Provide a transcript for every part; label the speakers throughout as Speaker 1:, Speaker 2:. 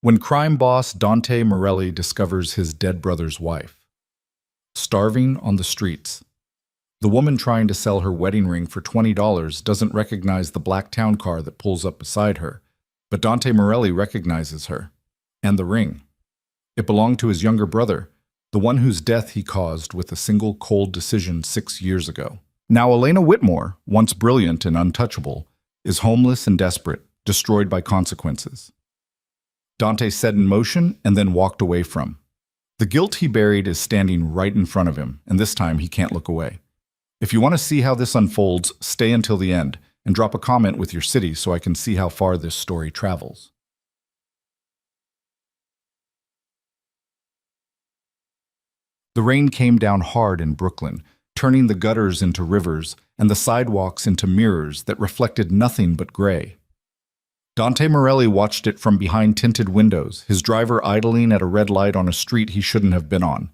Speaker 1: When crime boss Dante Morelli discovers his dead brother's wife, starving on the streets. The woman trying to sell her wedding ring for $20 doesn't recognize the black town car that pulls up beside her, but Dante Morelli recognizes her, and the ring. It belonged to his younger brother, the one whose death he caused with a single cold decision 6 years ago. Now Elena Whitmore, once brilliant and untouchable, is homeless and desperate, destroyed by consequences. Dante set in motion and then walked away from. The guilt he buried is standing right in front of him, and this time he can't look away. If you want to see how this unfolds, stay until the end, and drop a comment with your city so I can see how far this story travels. The rain came down hard in Brooklyn, turning the gutters into rivers and the sidewalks into mirrors that reflected nothing but gray. Dante Morelli watched it from behind tinted windows, his driver idling at a red light on a street he shouldn't have been on.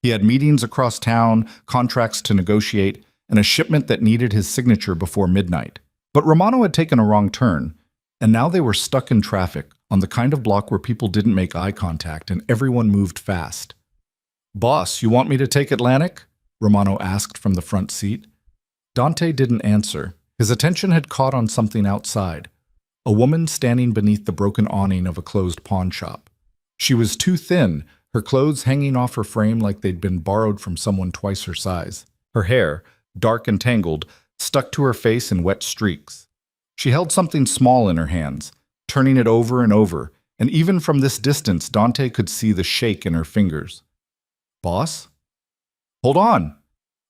Speaker 1: He had meetings across town, contracts to negotiate, and a shipment that needed his signature before midnight. But Romano had taken a wrong turn, and now they were stuck in traffic on the kind of block where people didn't make eye contact and everyone moved fast. "Boss, you want me to take Atlantic?" Romano asked from the front seat. Dante didn't answer. His attention had caught on something outside. A woman standing beneath the broken awning of a closed pawn shop. She was too thin, her clothes hanging off her frame like they'd been borrowed from someone twice her size. Her hair, dark and tangled, stuck to her face in wet streaks. She held something small in her hands, turning it over and over, and even from this distance Dante could see the shake in her fingers. "Boss?" "Hold on!"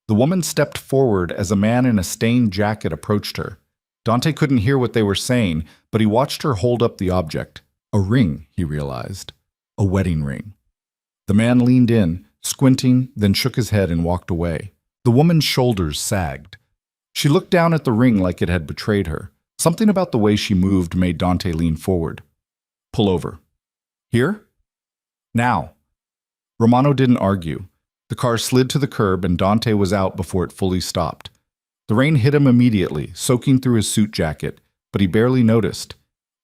Speaker 1: The woman stepped forward as a man in a stained jacket approached her. Dante couldn't hear what they were saying, but he watched her hold up the object. A ring, he realized. A wedding ring. The man leaned in, squinting, then shook his head and walked away. The woman's shoulders sagged. She looked down at the ring like it had betrayed her. Something about the way she moved made Dante lean forward. "Pull over." "Here?" "Now." Romano didn't argue. The car slid to the curb and Dante was out before it fully stopped. The rain hit him immediately, soaking through his suit jacket, but he barely noticed.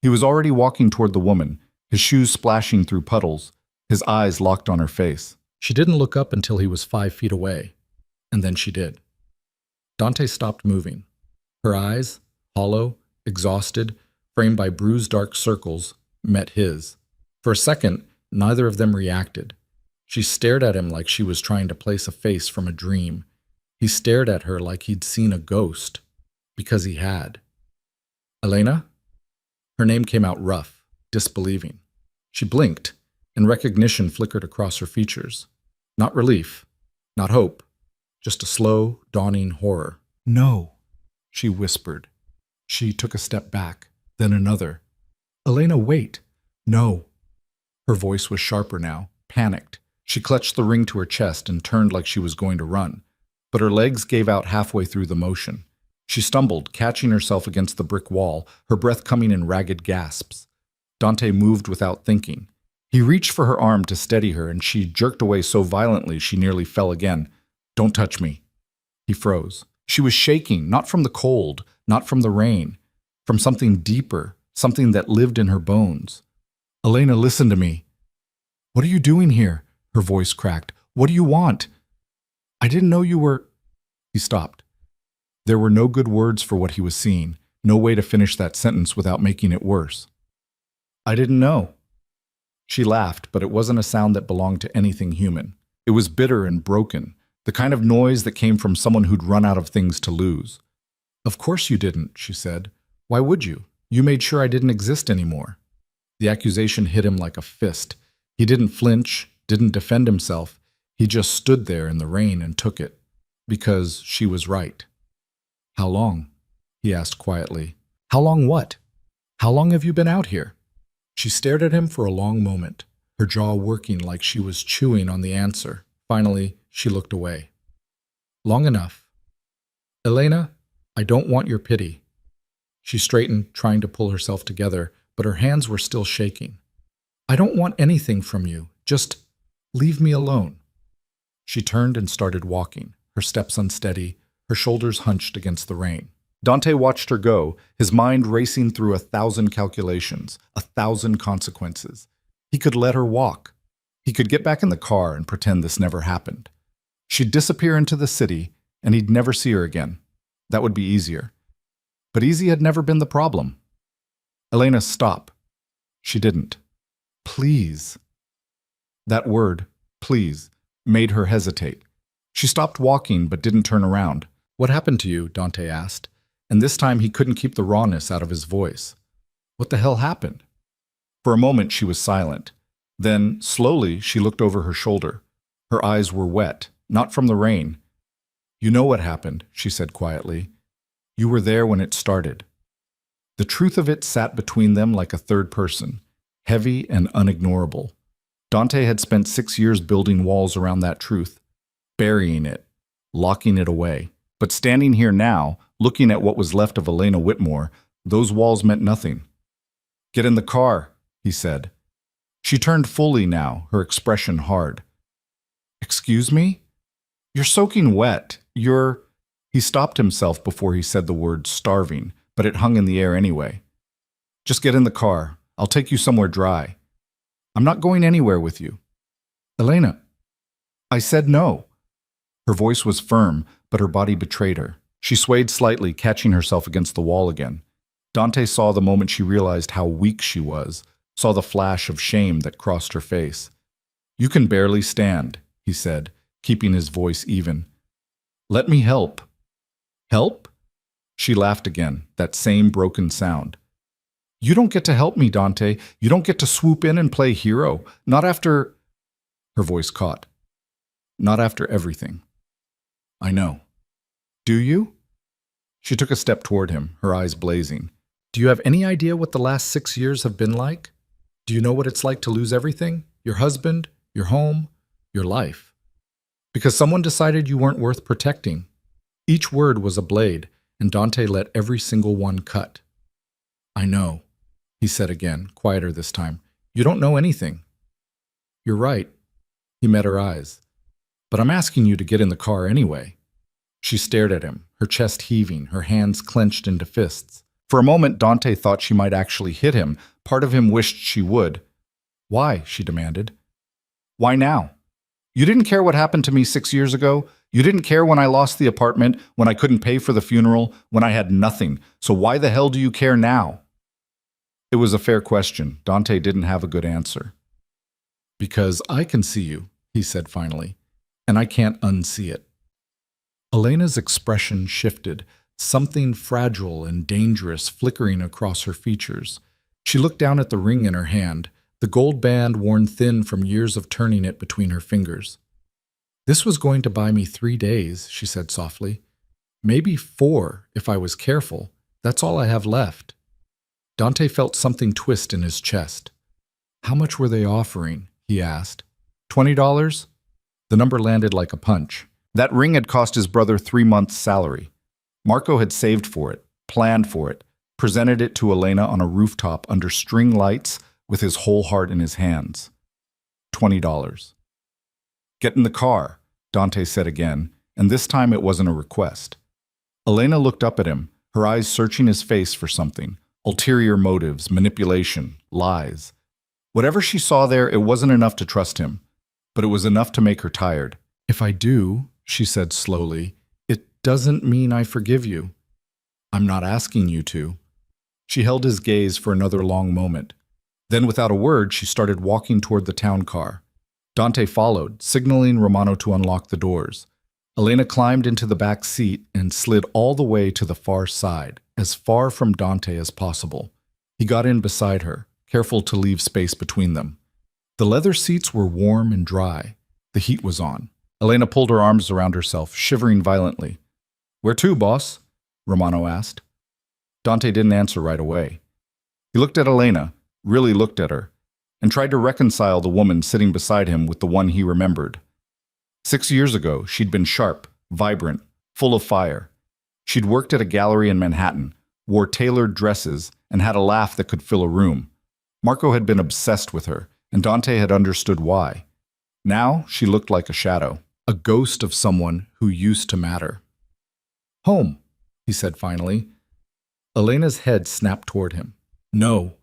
Speaker 1: He was already walking toward the woman, his shoes splashing through puddles, his eyes locked on her face. She didn't look up until he was 5 feet away, and then she did. Dante stopped moving. Her eyes, hollow, exhausted, framed by bruised dark circles, met his. For a second, neither of them reacted. She stared at him like she was trying to place a face from a dream. He stared at her like he'd seen a ghost, because he had. "Elena?" Her name came out rough, disbelieving. She blinked, and recognition flickered across her features. Not relief, not hope, just a slow, dawning horror. "No," she whispered. She took a step back, then another. "Elena, wait." "No." Her voice was sharper now, panicked. She clutched the ring to her chest and turned like she was going to run. But her legs gave out halfway through the motion. She stumbled, catching herself against the brick wall, her breath coming in ragged gasps. Dante moved without thinking. He reached for her arm to steady her, and she jerked away so violently she nearly fell again. "Don't touch me." He froze. She was shaking, not from the cold, not from the rain, from something deeper, something that lived in her bones. "Elena, listen to me." "What are you doing here?" Her voice cracked. "What do you want?" "I didn't know you were—" He stopped. There were no good words for what he was seeing, no way to finish that sentence without making it worse. "I didn't know." She laughed, but it wasn't a sound that belonged to anything human. It was bitter and broken, the kind of noise that came from someone who'd run out of things to lose. "Of course you didn't," she said. "Why would you? You made sure I didn't exist anymore." The accusation hit him like a fist. He didn't flinch, didn't defend himself. He just stood there in the rain and took it. Because she was right. "How long?" he asked quietly. "How long what? How long have you been out here?" She stared at him for a long moment, her jaw working like she was chewing on the answer. Finally, she looked away. "Long enough." "Elena, I don't want your pity." She straightened, trying to pull herself together, but her hands were still shaking. "I don't want anything from you. Just leave me alone." She turned and started walking, her steps unsteady, her shoulders hunched against the rain. Dante watched her go, his mind racing through 1,000 calculations, 1,000 consequences. He could let her walk. He could get back in the car and pretend this never happened. She'd disappear into the city, and he'd never see her again. That would be easier. But easy had never been the problem. Elena, stop. She didn't. Please. That word, please, made her hesitate. She stopped walking but didn't turn around. What happened to you? Dante asked, and this time he couldn't keep the rawness out of his voice. What the hell happened? For a moment she was silent. Then, slowly, she looked over her shoulder. Her eyes were wet, not from the rain. You know what happened, she said quietly. You were there when it started. The truth of it sat between them like a third person, heavy and unignorable. Dante had spent 6 years building walls around that truth, burying it, locking it away. But standing here now, looking at what was left of Elena Whitmore, those walls meant nothing. Get in the car, he said. She turned fully now, her expression hard. Excuse me? You're soaking wet. He stopped himself before he said the word starving, but it hung in the air anyway. Just get in the car. I'll take you somewhere dry. I'm not going anywhere with you. Elena. I said no. Her voice was firm, but her body betrayed her. She swayed slightly, catching herself against the wall again. Dante saw the moment she realized how weak she was, saw the flash of shame that crossed her face. You can barely stand, he said, keeping his voice even. Let me help. Help? She laughed again, that same broken sound. You don't get to help me, Dante. You don't get to swoop in and play hero. Not after... Her voice caught. Not after everything. I know. Do you? She took a step toward him, her eyes blazing. Do you have any idea what the last 6 years have been like? Do you know what it's like to lose everything? Your husband, your home, your life. Because someone decided you weren't worth protecting. Each word was a blade, and Dante let every single one cut. I know, he said again, quieter this time. You don't know anything. You're right. He met her eyes. But I'm asking you to get in the car anyway. She stared at him, her chest heaving, her hands clenched into fists. For a moment, Dante thought she might actually hit him. Part of him wished she would. Why? She demanded. Why now? You didn't care what happened to me 6 years ago. You didn't care when I lost the apartment, when I couldn't pay for the funeral, when I had nothing. So why the hell do you care now? It was a fair question. Dante didn't have a good answer. Because I can see you, he said finally, and I can't unsee it. Elena's expression shifted, something fragile and dangerous flickering across her features. She looked down at the ring in her hand, the gold band worn thin from years of turning it between her fingers. This was going to buy me 3 days, she said softly. Maybe 4, if I was careful. That's all I have left. Dante felt something twist in his chest. How much were they offering? He asked. $20? The number landed like a punch. That ring had cost his brother 3 months' salary. Marco had saved for it, planned for it, presented it to Elena on a rooftop under string lights with his whole heart in his hands. $20. Get in the car, Dante said again, and this time it wasn't a request. Elena looked up at him, her eyes searching his face for something. Ulterior motives, manipulation, lies. Whatever she saw there, it wasn't enough to trust him, but it was enough to make her tired. If I do, she said slowly, it doesn't mean I forgive you. I'm not asking you to. She held his gaze for another long moment. Then without a word, she started walking toward the town car. Dante followed, signaling Romano to unlock the doors. Elena climbed into the back seat and slid all the way to the far side, as far from Dante as possible. He got in beside her, careful to leave space between them. The leather seats were warm and dry. The heat was on. Elena pulled her arms around herself, shivering violently. Where to, boss? Romano asked. Dante didn't answer right away. He looked at Elena, really looked at her, and tried to reconcile the woman sitting beside him with the one he remembered. 6 years ago, she'd been sharp, vibrant, full of fire. She'd worked at a gallery in Manhattan, wore tailored dresses, and had a laugh that could fill a room. Marco had been obsessed with her, and Dante had understood why. Now she looked like a shadow, a ghost of someone who used to matter. Home, he said finally. Elena's head snapped toward him. No.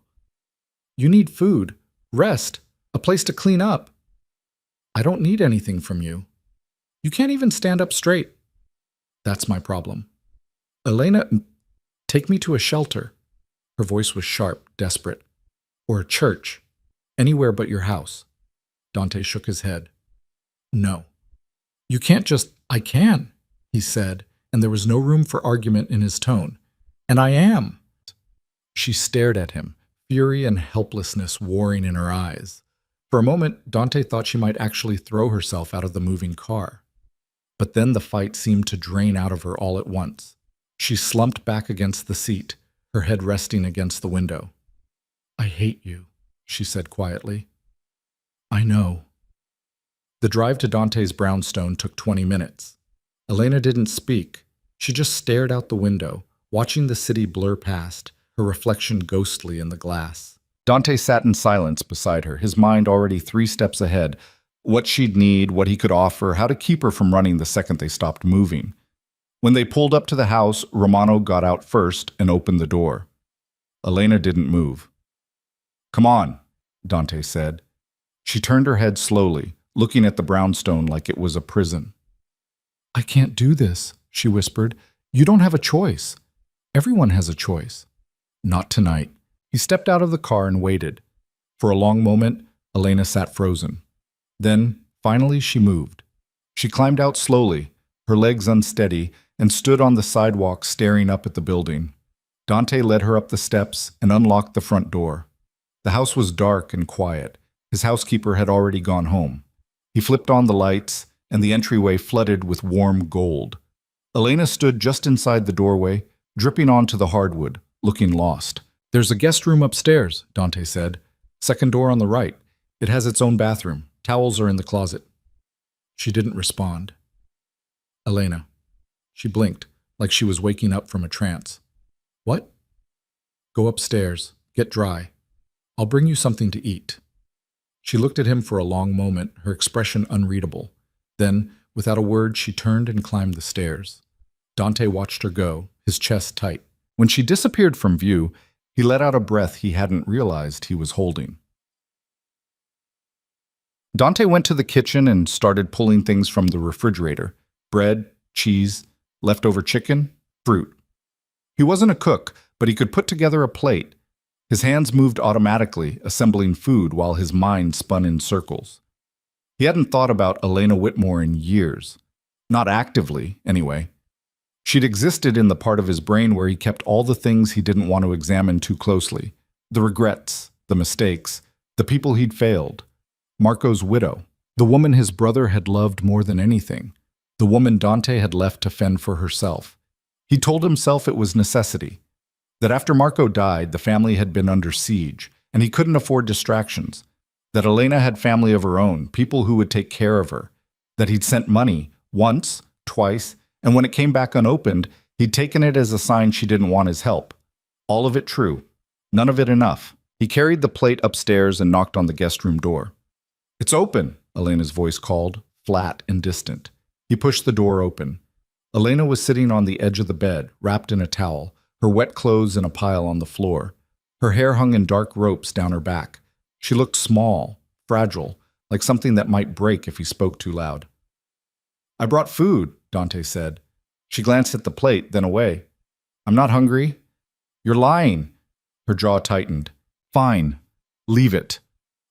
Speaker 1: You need food. Rest. A place to clean up. I don't need anything from you. You can't even stand up straight. That's my problem. Elena, take me to a shelter. Her voice was sharp, desperate. Or a church. Anywhere but your house. Dante shook his head. No. You can't just— I can, he said, and there was no room for argument in his tone. And I am. She stared at him, fury and helplessness warring in her eyes. For a moment, Dante thought she might actually throw herself out of the moving car. But then the fight seemed to drain out of her all at once. She slumped back against the seat, her head resting against the window. I hate you, she said quietly. I know. The drive to Dante's brownstone took 20 minutes. Elena didn't speak. She just stared out the window, watching the city blur past, her reflection ghostly in the glass. Dante sat in silence beside her, his mind already 3 steps ahead. What she'd need, what he could offer, how to keep her from running the second they stopped moving. When they pulled up to the house, Romano got out first and opened the door. Elena didn't move. Come on, Dante said. She turned her head slowly, looking at the brownstone like it was a prison. I can't do this, she whispered. You don't have a choice. Everyone has a choice. Not tonight. He stepped out of the car and waited. For a long moment, Elena sat frozen. Then, finally, she moved. She climbed out slowly, her legs unsteady, and stood on the sidewalk staring up at the building. Dante led her up the steps and unlocked the front door. The house was dark and quiet. His housekeeper had already gone home. He flipped on the lights, and the entryway flooded with warm gold. Elena stood just inside the doorway, dripping onto the hardwood, looking lost. There's a guest room upstairs, Dante said. Second door on the right. It has its own bathroom. Towels are in the closet. She didn't respond. Elena. She blinked, like she was waking up from a trance. What? Go upstairs. Get dry. I'll bring you something to eat. She looked at him for a long moment, her expression unreadable. Then, without a word, she turned and climbed the stairs. Dante watched her go, his chest tight. When she disappeared from view, he let out a breath he hadn't realized he was holding. Dante went to the kitchen and started pulling things from the refrigerator. Bread, cheese, leftover chicken, fruit. He wasn't a cook, but he could put together a plate. His hands moved automatically, assembling food while his mind spun in circles. He hadn't thought about Elena Whitmore in years. Not actively, anyway. She'd existed in the part of his brain where he kept all the things he didn't want to examine too closely. The regrets, the mistakes, the people he'd failed. Marco's widow, the woman his brother had loved more than anything, the woman Dante had left to fend for herself. He told himself it was necessity, that after Marco died, the family had been under siege, and he couldn't afford distractions, that Elena had family of her own, people who would take care of her, that he'd sent money, once, twice, and when it came back unopened, he'd taken it as a sign she didn't want his help. All of it true, none of it enough. He carried the plate upstairs and knocked on the guest room door. It's open, Elena's voice called, flat and distant. He pushed the door open. Elena was sitting on the edge of the bed, wrapped in a towel, her wet clothes in a pile on the floor. Her hair hung in dark ropes down her back. She looked small, fragile, like something that might break if he spoke too loud. I brought food, Dante said. She glanced at the plate, then away. I'm not hungry. You're lying. Her jaw tightened. Fine. Leave it.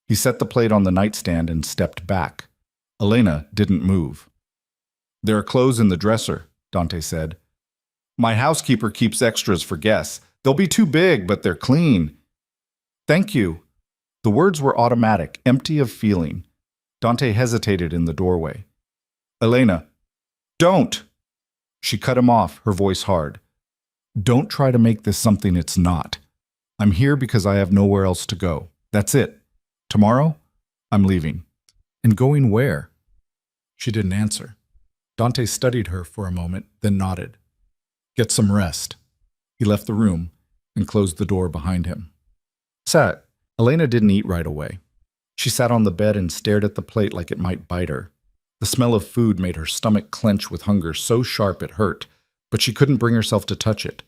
Speaker 1: He set the plate on the nightstand and stepped back. Elena didn't move. There are clothes in the dresser, Dante said. My housekeeper keeps extras for guests. They'll be too big, but they're clean. Thank you. The words were automatic, empty of feeling. Dante hesitated in the doorway. Elena, don't! She cut him off, her voice hard. Don't try to make this something it's not. I'm here because I have nowhere else to go. That's it. Tomorrow, I'm leaving. And going where? She didn't answer. Dante studied her for a moment, then nodded. Get some rest. He left the room and closed the door behind him. Elena didn't eat right away. She sat on the bed and stared at the plate like it might bite her. The smell of food made her stomach clench with hunger so sharp it hurt, but she couldn't bring herself to touch it.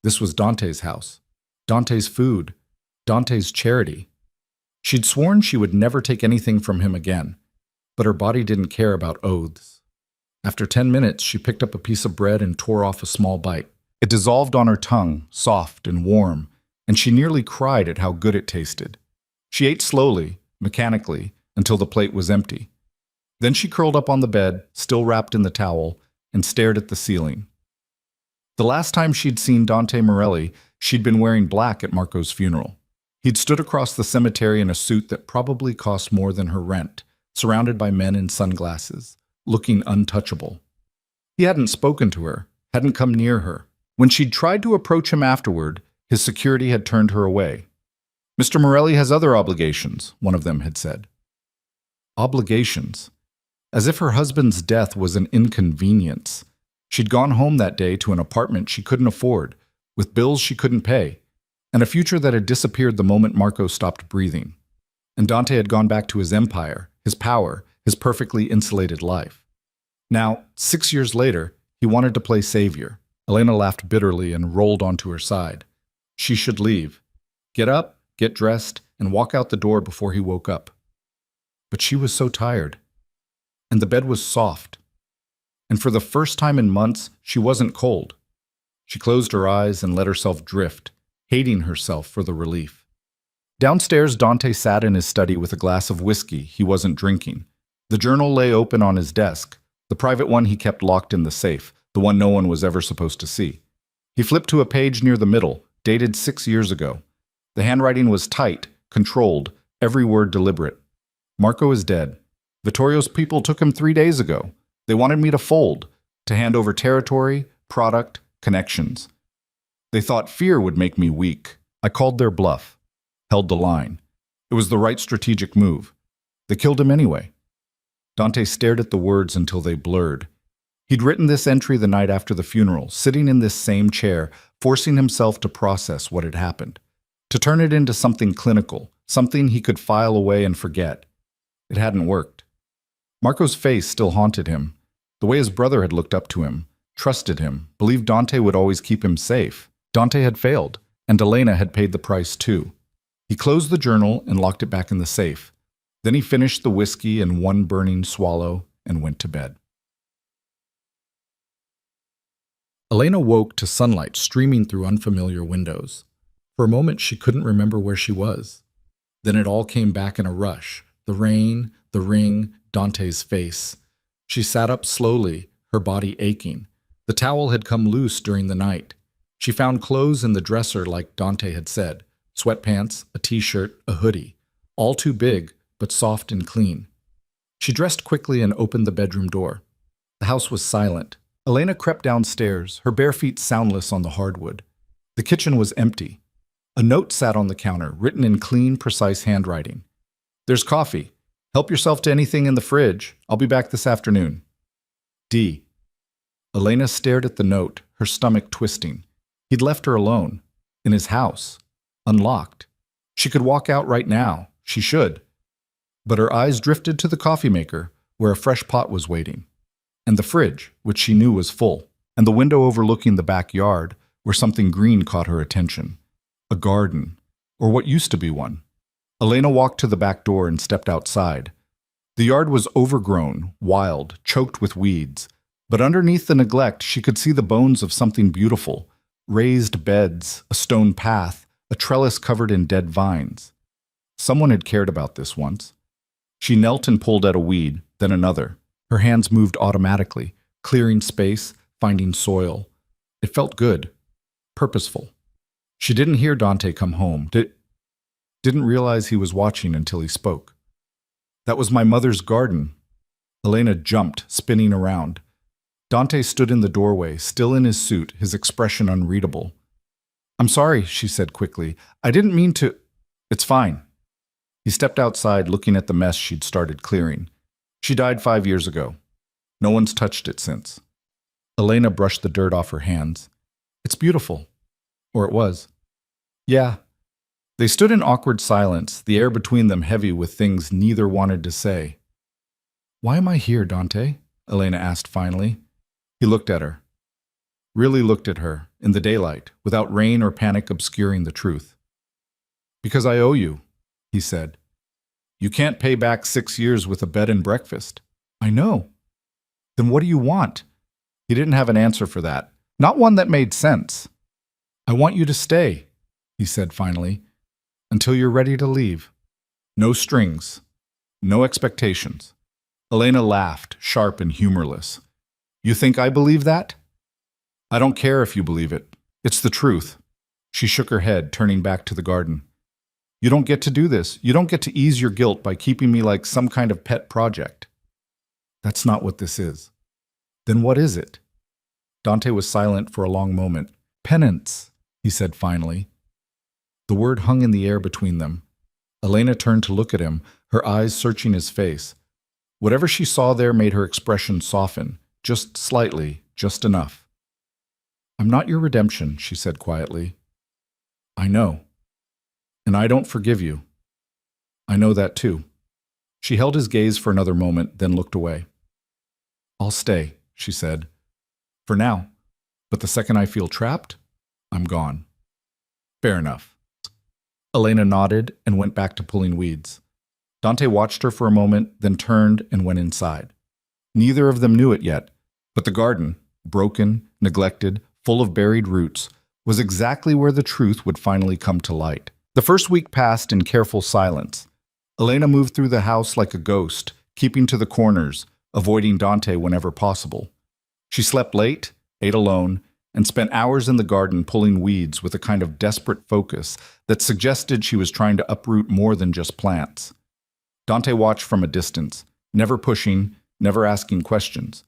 Speaker 1: This was Dante's house. Dante's food. Dante's charity. She'd sworn she would never take anything from him again, but her body didn't care about oaths. After 10 minutes, she picked up a piece of bread and tore off a small bite. It dissolved on her tongue, soft and warm, and she nearly cried at how good it tasted. She ate slowly, mechanically, until the plate was empty. Then she curled up on the bed, still wrapped in the towel, and stared at the ceiling. The last time she'd seen Dante Morelli, she'd been wearing black at Marco's funeral. He'd stood across the cemetery in a suit that probably cost more than her rent, surrounded by men in sunglasses, looking untouchable. He hadn't spoken to her, hadn't come near her. When she'd tried to approach him afterward, his security had turned her away. "Mr. Morelli has other obligations," one of them had said. Obligations. As if her husband's death was an inconvenience. She'd gone home that day to an apartment she couldn't afford, with bills she couldn't pay, and a future that had disappeared the moment Marco stopped breathing. And Dante had gone back to his empire, his power, his perfectly insulated life. Now, 6 years later, he wanted to play savior. Elena laughed bitterly and rolled onto her side. She should leave. Get up, get dressed, and walk out the door before he woke up. But she was so tired. And the bed was soft. And for the first time in months, she wasn't cold. She closed her eyes and let herself drift, hating herself for the relief. Downstairs, Dante sat in his study with a glass of whiskey he wasn't drinking. The journal lay open on his desk, the private one he kept locked in the safe, the one no one was ever supposed to see. He flipped to a page near the middle, dated 6 years ago. The handwriting was tight, controlled, every word deliberate. Marco is dead. Vittorio's people took him 3 days ago. They wanted me to fold, to hand over territory, product, connections. They thought fear would make me weak. I called their bluff, held the line. It was the right strategic move. They killed him anyway. Dante stared at the words until they blurred. He'd written this entry the night after the funeral, sitting in this same chair, forcing himself to process what had happened, to turn it into something clinical, something he could file away and forget. It hadn't worked. Marco's face still haunted him. The way his brother had looked up to him, trusted him, believed Dante would always keep him safe. Dante had failed, and Elena had paid the price too. He closed the journal and locked it back in the safe. Then he finished the whiskey in one burning swallow and went to bed. Elena woke to sunlight streaming through unfamiliar windows. For a moment, she couldn't remember where she was. Then it all came back in a rush. The rain, the ring, Dante's face. She sat up slowly, her body aching. The towel had come loose during the night. She found clothes in the dresser like Dante had said. Sweatpants, a t-shirt, a hoodie. All too big, but soft and clean. She dressed quickly and opened the bedroom door. The house was silent. Elena crept downstairs, her bare feet soundless on the hardwood. The kitchen was empty. A note sat on the counter, written in clean, precise handwriting. "There's coffee. Help yourself to anything in the fridge. I'll be back this afternoon. D." Elena stared at the note, her stomach twisting. He'd left her alone, in his house, unlocked. She could walk out right now. She should. But her eyes drifted to the coffee maker, where a fresh pot was waiting, and the fridge, which she knew was full, and the window overlooking the backyard, where something green caught her attention. A garden, or what used to be one. Elena walked to the back door and stepped outside. The yard was overgrown, wild, choked with weeds, but underneath the neglect she could see the bones of something beautiful. Raised beds, a stone path, a trellis covered in dead vines. Someone had cared about this once. She knelt and pulled at a weed, then another. Her hands moved automatically, clearing space, finding soil. It felt good, purposeful. She didn't hear Dante come home, didn't realize he was watching until he spoke. "That was my mother's garden." Elena jumped, spinning around. Dante stood in the doorway, still in his suit, his expression unreadable. "I'm sorry," she said quickly. "I didn't mean to—" "It's fine." He stepped outside, looking at the mess she'd started clearing. "She died 5 years ago. No one's touched it since." Elena brushed the dirt off her hands. "It's beautiful." Or it was. "Yeah." They stood in awkward silence, the air between them heavy with things neither wanted to say. "Why am I here, Dante?" Elena asked finally. He looked at her. Really looked at her, in the daylight, without rain or panic obscuring the truth. "Because I owe you," he said. You can't pay back 6 years with a bed and breakfast. I know. Then what do you want? He didn't have an answer for that. Not one that made sense. I want you to stay, he said finally, until you're ready to leave. No strings. No expectations. Elena laughed, sharp and humorless. You think I believe that? I don't care if you believe it. It's the truth. She shook her head, turning back to the garden. You don't get to do this. You don't get to ease your guilt by keeping me like some kind of pet project. That's not what this is. Then what is it? Dante was silent for a long moment. Penance, he said finally. The word hung in the air between them. Elena turned to look at him, her eyes searching his face. Whatever she saw there made her expression soften, just slightly, just enough. I'm not your redemption, she said quietly. I know. And I don't forgive you. I know that too. She held his gaze for another moment, then looked away. I'll stay, she said. For now. But the second I feel trapped, I'm gone. Fair enough. Elena nodded and went back to pulling weeds. Dante watched her for a moment, then turned and went inside. Neither of them knew it yet, but the garden, broken, neglected, full of buried roots, was exactly where the truth would finally come to light. The first week passed in careful silence. Elena moved through the house like a ghost, keeping to the corners, avoiding Dante whenever possible. She slept late, ate alone, and spent hours in the garden pulling weeds with a kind of desperate focus that suggested she was trying to uproot more than just plants. Dante watched from a distance, never pushing, never asking questions.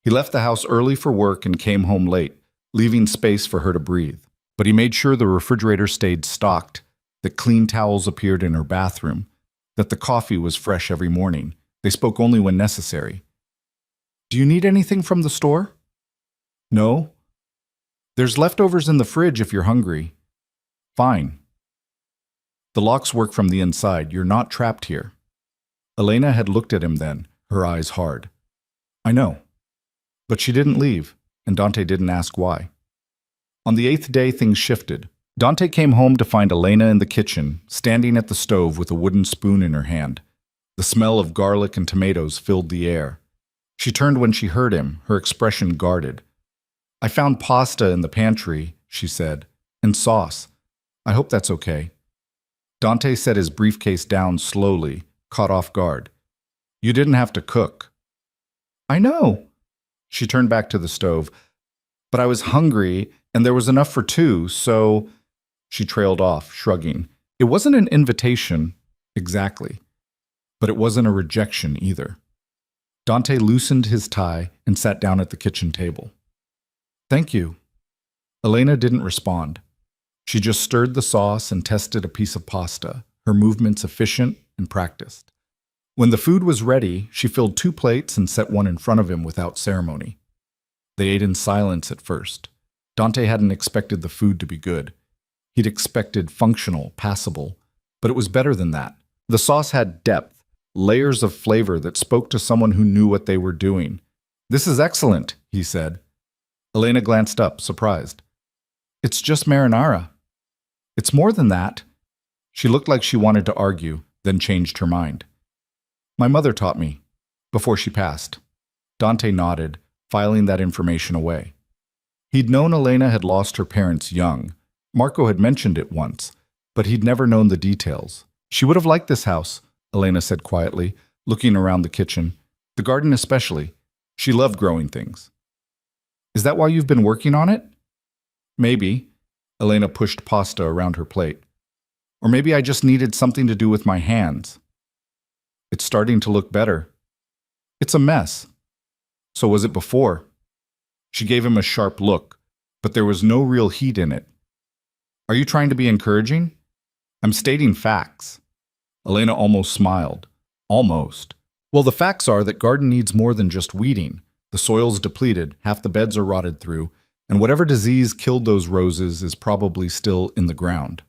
Speaker 1: He left the house early for work and came home late, leaving space for her to breathe. But he made sure the refrigerator stayed stocked, that clean towels appeared in her bathroom, that the coffee was fresh every morning. They spoke only when necessary. Do you need anything from the store? No. There's leftovers in the fridge if you're hungry. Fine. The locks work from the inside. You're not trapped here. Elena had looked at him then, her eyes hard. I know. But she didn't leave, and Dante didn't ask why. On the 8th day, things shifted. Dante came home to find Elena in the kitchen, standing at the stove with a wooden spoon in her hand. The smell of garlic and tomatoes filled the air. She turned when she heard him, her expression guarded. I found pasta in the pantry, she said, and sauce. I hope that's okay. Dante set his briefcase down slowly, caught off guard. You didn't have to cook. I know. She turned back to the stove. But I was hungry, and there was enough for two, so... She trailed off, shrugging. It wasn't an invitation, exactly. But it wasn't a rejection either. Dante loosened his tie and sat down at the kitchen table. Thank you. Elena didn't respond. She just stirred the sauce and tested a piece of pasta, her movements efficient and practiced. When the food was ready, she filled 2 plates and set one in front of him without ceremony. They ate in silence at first. Dante hadn't expected the food to be good. He'd expected functional, passable, but it was better than that. The sauce had depth, layers of flavor that spoke to someone who knew what they were doing. This is excellent, he said. Elena glanced up, surprised. It's just marinara. It's more than that. She looked like she wanted to argue, then changed her mind. My mother taught me, before she passed. Dante nodded, filing that information away. He'd known Elena had lost her parents young. Marco had mentioned it once, but he'd never known the details. She would have liked this house, Elena said quietly, looking around the kitchen. The garden especially. She loved growing things. Is that why you've been working on it? Maybe. Elena pushed pasta around her plate. Or maybe I just needed something to do with my hands. It's starting to look better. It's a mess. So was it before? She gave him a sharp look, but there was no real heat in it. Are you trying to be encouraging? I'm stating facts. Elena almost smiled. Almost. Well, the facts are that garden needs more than just weeding. The soil's depleted, half the beds are rotted through, and whatever disease killed those roses is probably still in the ground.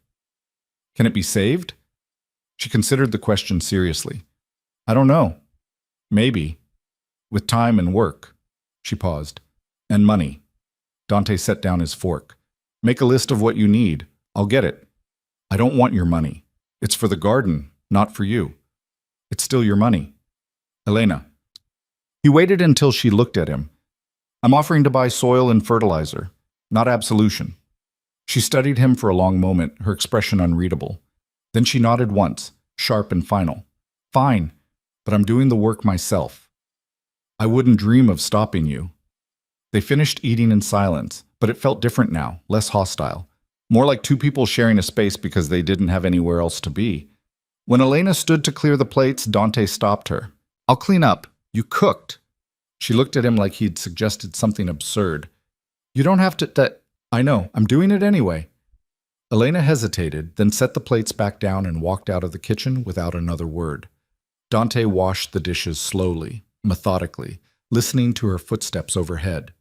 Speaker 1: Can it be saved? She considered the question seriously. I don't know. Maybe. With time and work. She paused. And money. Dante set down his fork. Make a list of what you need. I'll get it. I don't want your money. It's for the garden, not for you. It's still your money. Elena. He waited until she looked at him. I'm offering to buy soil and fertilizer, not absolution. She studied him for a long moment, her expression unreadable. Then she nodded once, sharp and final. Fine, but I'm doing the work myself. I wouldn't dream of stopping you. They finished eating in silence, but it felt different now, less hostile. More like two people sharing a space because they didn't have anywhere else to be. When Elena stood to clear the plates, Dante stopped her. I'll clean up. You cooked. She looked at him like he'd suggested something absurd. You don't have to. I know. I'm doing it anyway. Elena hesitated, then set the plates back down and walked out of the kitchen without another word. Dante washed the dishes slowly, methodically, listening to her footsteps overhead.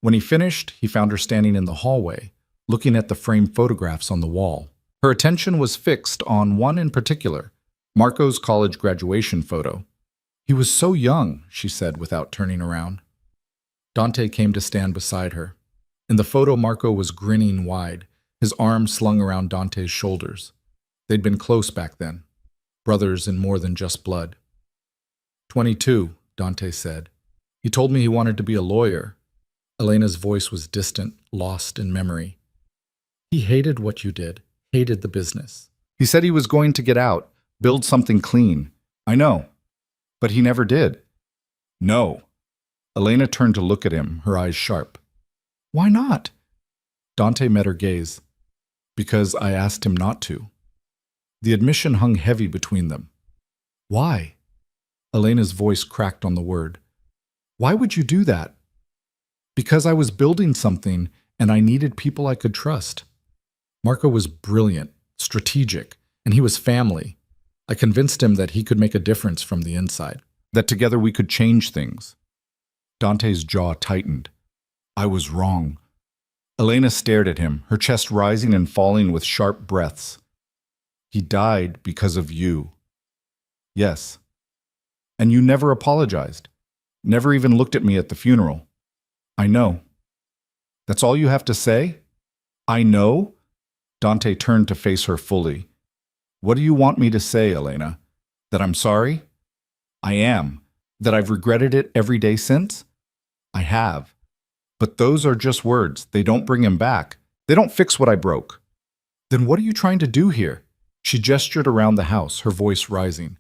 Speaker 1: When he finished, he found her standing in the hallway, looking at the framed photographs on the wall. Her attention was fixed on one in particular, Marco's college graduation photo. He was so young, she said without turning around. Dante came to stand beside her. In the photo, Marco was grinning wide, his arms slung around Dante's shoulders. They'd been close back then, brothers in more than just blood. 22, Dante said. He told me he wanted to be a lawyer. Elena's voice was distant, lost in memory. He hated what you did, hated the business. He said he was going to get out, build something clean. I know. But he never did. No. Elena turned to look at him, her eyes sharp. Why not? Dante met her gaze. Because I asked him not to. The admission hung heavy between them. Why? Elena's voice cracked on the word. Why would you do that? Because I was building something and I needed people I could trust. Marco was brilliant, strategic, and he was family. I convinced him that he could make a difference from the inside, that together we could change things. Dante's jaw tightened. I was wrong. Elena stared at him, her chest rising and falling with sharp breaths. He died because of you. Yes. And you never apologized. Never even looked at me at the funeral. I know. That's all you have to say? I know? Dante turned to face her fully. What do you want me to say, Elena? That I'm sorry? I am. That I've regretted it every day since? I have. But those are just words. They don't bring him back. They don't fix what I broke. Then what are you trying to do here? She gestured around the house, her voice rising.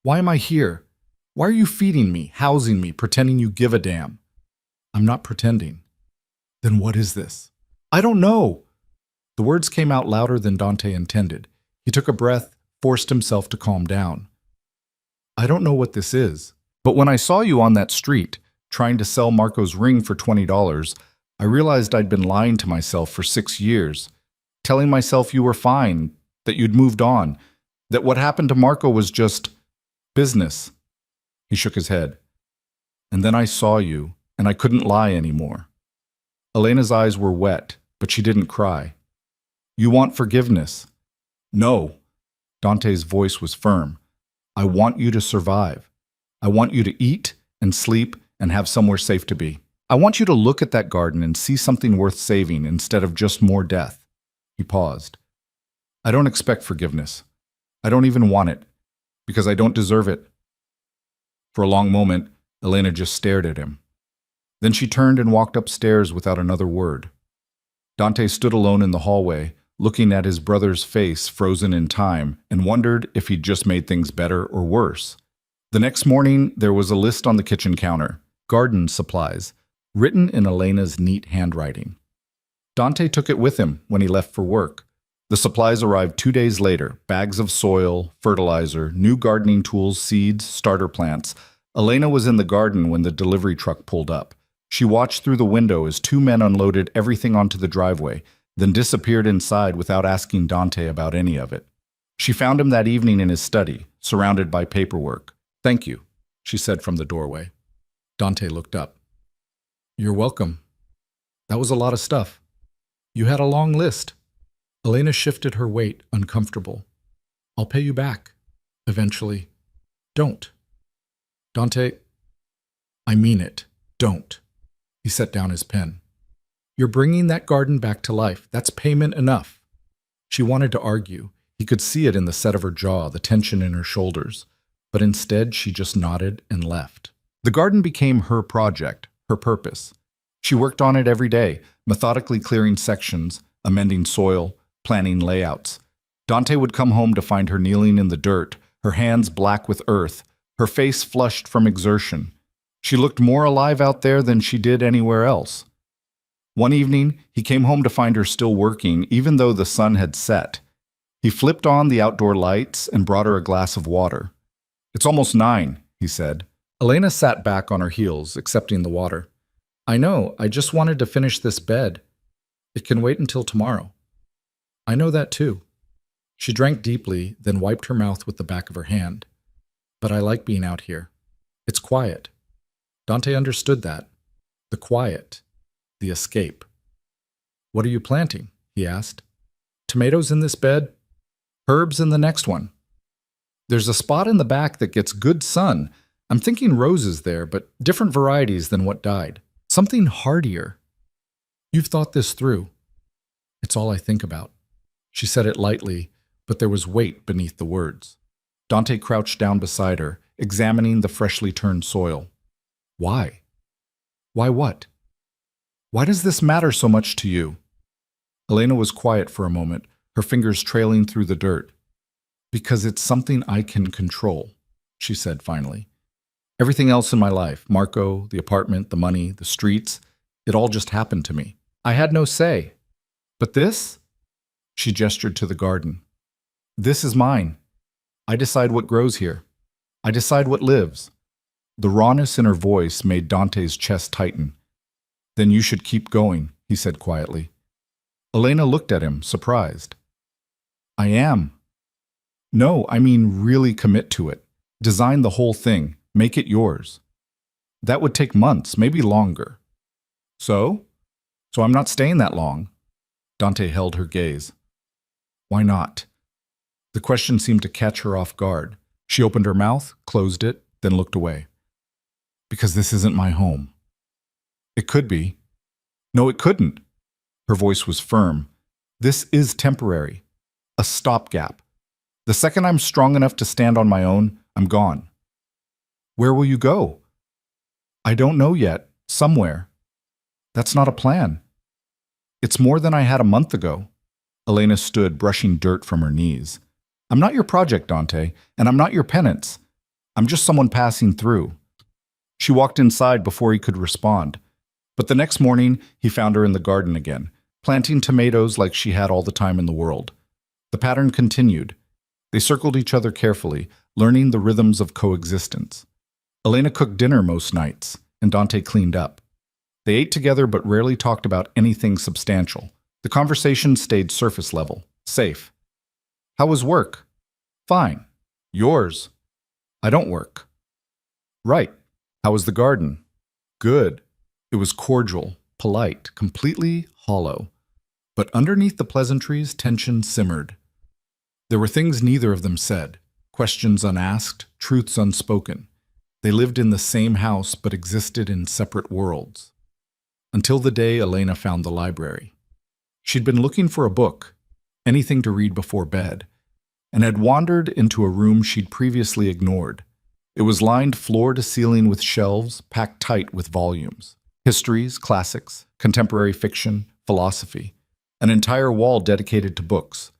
Speaker 1: Why am I here? Why are you feeding me, housing me, pretending you give a damn? I'm not pretending. Then what is this? I don't know. The words came out louder than Dante intended. He took a breath, forced himself to calm down. I don't know what this is, but when I saw you on that street, trying to sell Marco's ring for $20, I realized I'd been lying to myself for 6 years, telling myself you were fine, that you'd moved on, that what happened to Marco was just business. He shook his head. And then I saw you, and I couldn't lie anymore. Elena's eyes were wet, but she didn't cry. You want forgiveness? No. Dante's voice was firm. I want you to survive. I want you to eat and sleep and have somewhere safe to be. I want you to look at that garden and see something worth saving instead of just more death. He paused. I don't expect forgiveness. I don't even want it, because I don't deserve it. For a long moment, Elena just stared at him. Then she turned and walked upstairs without another word. Dante stood alone in the hallway, looking at his brother's face frozen in time, and wondered if he'd just made things better or worse. The next morning, there was a list on the kitchen counter, garden supplies, written in Elena's neat handwriting. Dante took it with him when he left for work. The supplies arrived 2 days later, bags of soil, fertilizer, new gardening tools, seeds, starter plants. Elena was in the garden when the delivery truck pulled up. She watched through the window as 2 men unloaded everything onto the driveway, then disappeared inside without asking Dante about any of it. She found him that evening in his study, surrounded by paperwork. Thank you, she said from the doorway. Dante looked up. You're welcome. That was a lot of stuff. You had a long list. Elena shifted her weight, uncomfortable. I'll pay you back. Eventually. Don't. Dante, I mean it. Don't. He set down his pen. You're bringing that garden back to life. That's payment enough. She wanted to argue. He could see it in the set of her jaw, the tension in her shoulders. but instead she just nodded and left. The garden became her project, her purpose. She worked on it every day, methodically clearing sections, amending soil, planning layouts. Dante would come home to find her kneeling in the dirt, her hands black with earth, her face flushed from exertion. She looked more alive out there than she did anywhere else. One evening, he came home to find her still working, even though the sun had set. He flipped on the outdoor lights and brought her a glass of water. "It's almost 9, he said. Elena sat back on her heels, accepting the water. "I know, I just wanted to finish this bed. It can wait until tomorrow." "I know that too." She drank deeply, then wiped her mouth with the back of her hand. "But I like being out here. It's quiet." Dante understood that. The quiet. The escape. "What are you planting?" he asked. "Tomatoes in this bed, herbs in the next one. There's a spot in the back that gets good sun. I'm thinking roses there, but different varieties than what died. Something hardier." "You've thought this through." "It's all I think about." She said it lightly, but there was weight beneath the words. Dante crouched down beside her, examining the freshly turned soil. "Why? Why what? Why does this matter so much to you?" Elena was quiet for a moment, her fingers trailing through the dirt. "Because it's something I can control," she said finally. "Everything else in my life, Marco, the apartment, the money, the streets, it all just happened to me. I had no say. But this?" She gestured to the garden. "This is mine. I decide what grows here. I decide what lives." The rawness in her voice made Dante's chest tighten. "Then you should keep going," he said quietly. Elena looked at him, surprised. "I am." "No, I mean really commit to it. Design the whole thing. Make it yours." "That would take months, maybe longer." So? So I'm not staying that long." Dante held her gaze. "Why not?" The question seemed to catch her off guard. She opened her mouth, closed it, then looked away. "Because this isn't my home." "It could be." "No, it couldn't." Her voice was firm. "This is temporary. A stopgap. The second I'm strong enough to stand on my own, I'm gone." "Where will you go?" "I don't know yet. Somewhere." "That's not a plan." "It's more than I had a month ago." Elena stood, brushing dirt from her knees. "I'm not your project, Dante, and I'm not your penance. I'm just someone passing through." She walked inside before he could respond. But the next morning, he found her in the garden again, planting tomatoes like she had all the time in the world. The pattern continued. They circled each other carefully, learning the rhythms of coexistence. Elena cooked dinner most nights, and Dante cleaned up. They ate together but rarely talked about anything substantial. The conversation stayed surface level, safe. "How was work?" "Fine." "Yours?" "I don't work." "Right. How was the garden?" "Good." It was cordial, polite, completely hollow. But underneath the pleasantries, tension simmered. There were things neither of them said, questions unasked, truths unspoken. They lived in the same house but existed in separate worlds. Until the day Elena found the library. She'd been looking for a book, anything to read before bed, and had wandered into a room she'd previously ignored. It was lined floor to ceiling with shelves packed tight with volumes. Histories, classics, contemporary fiction, philosophy. An entire wall dedicated to books.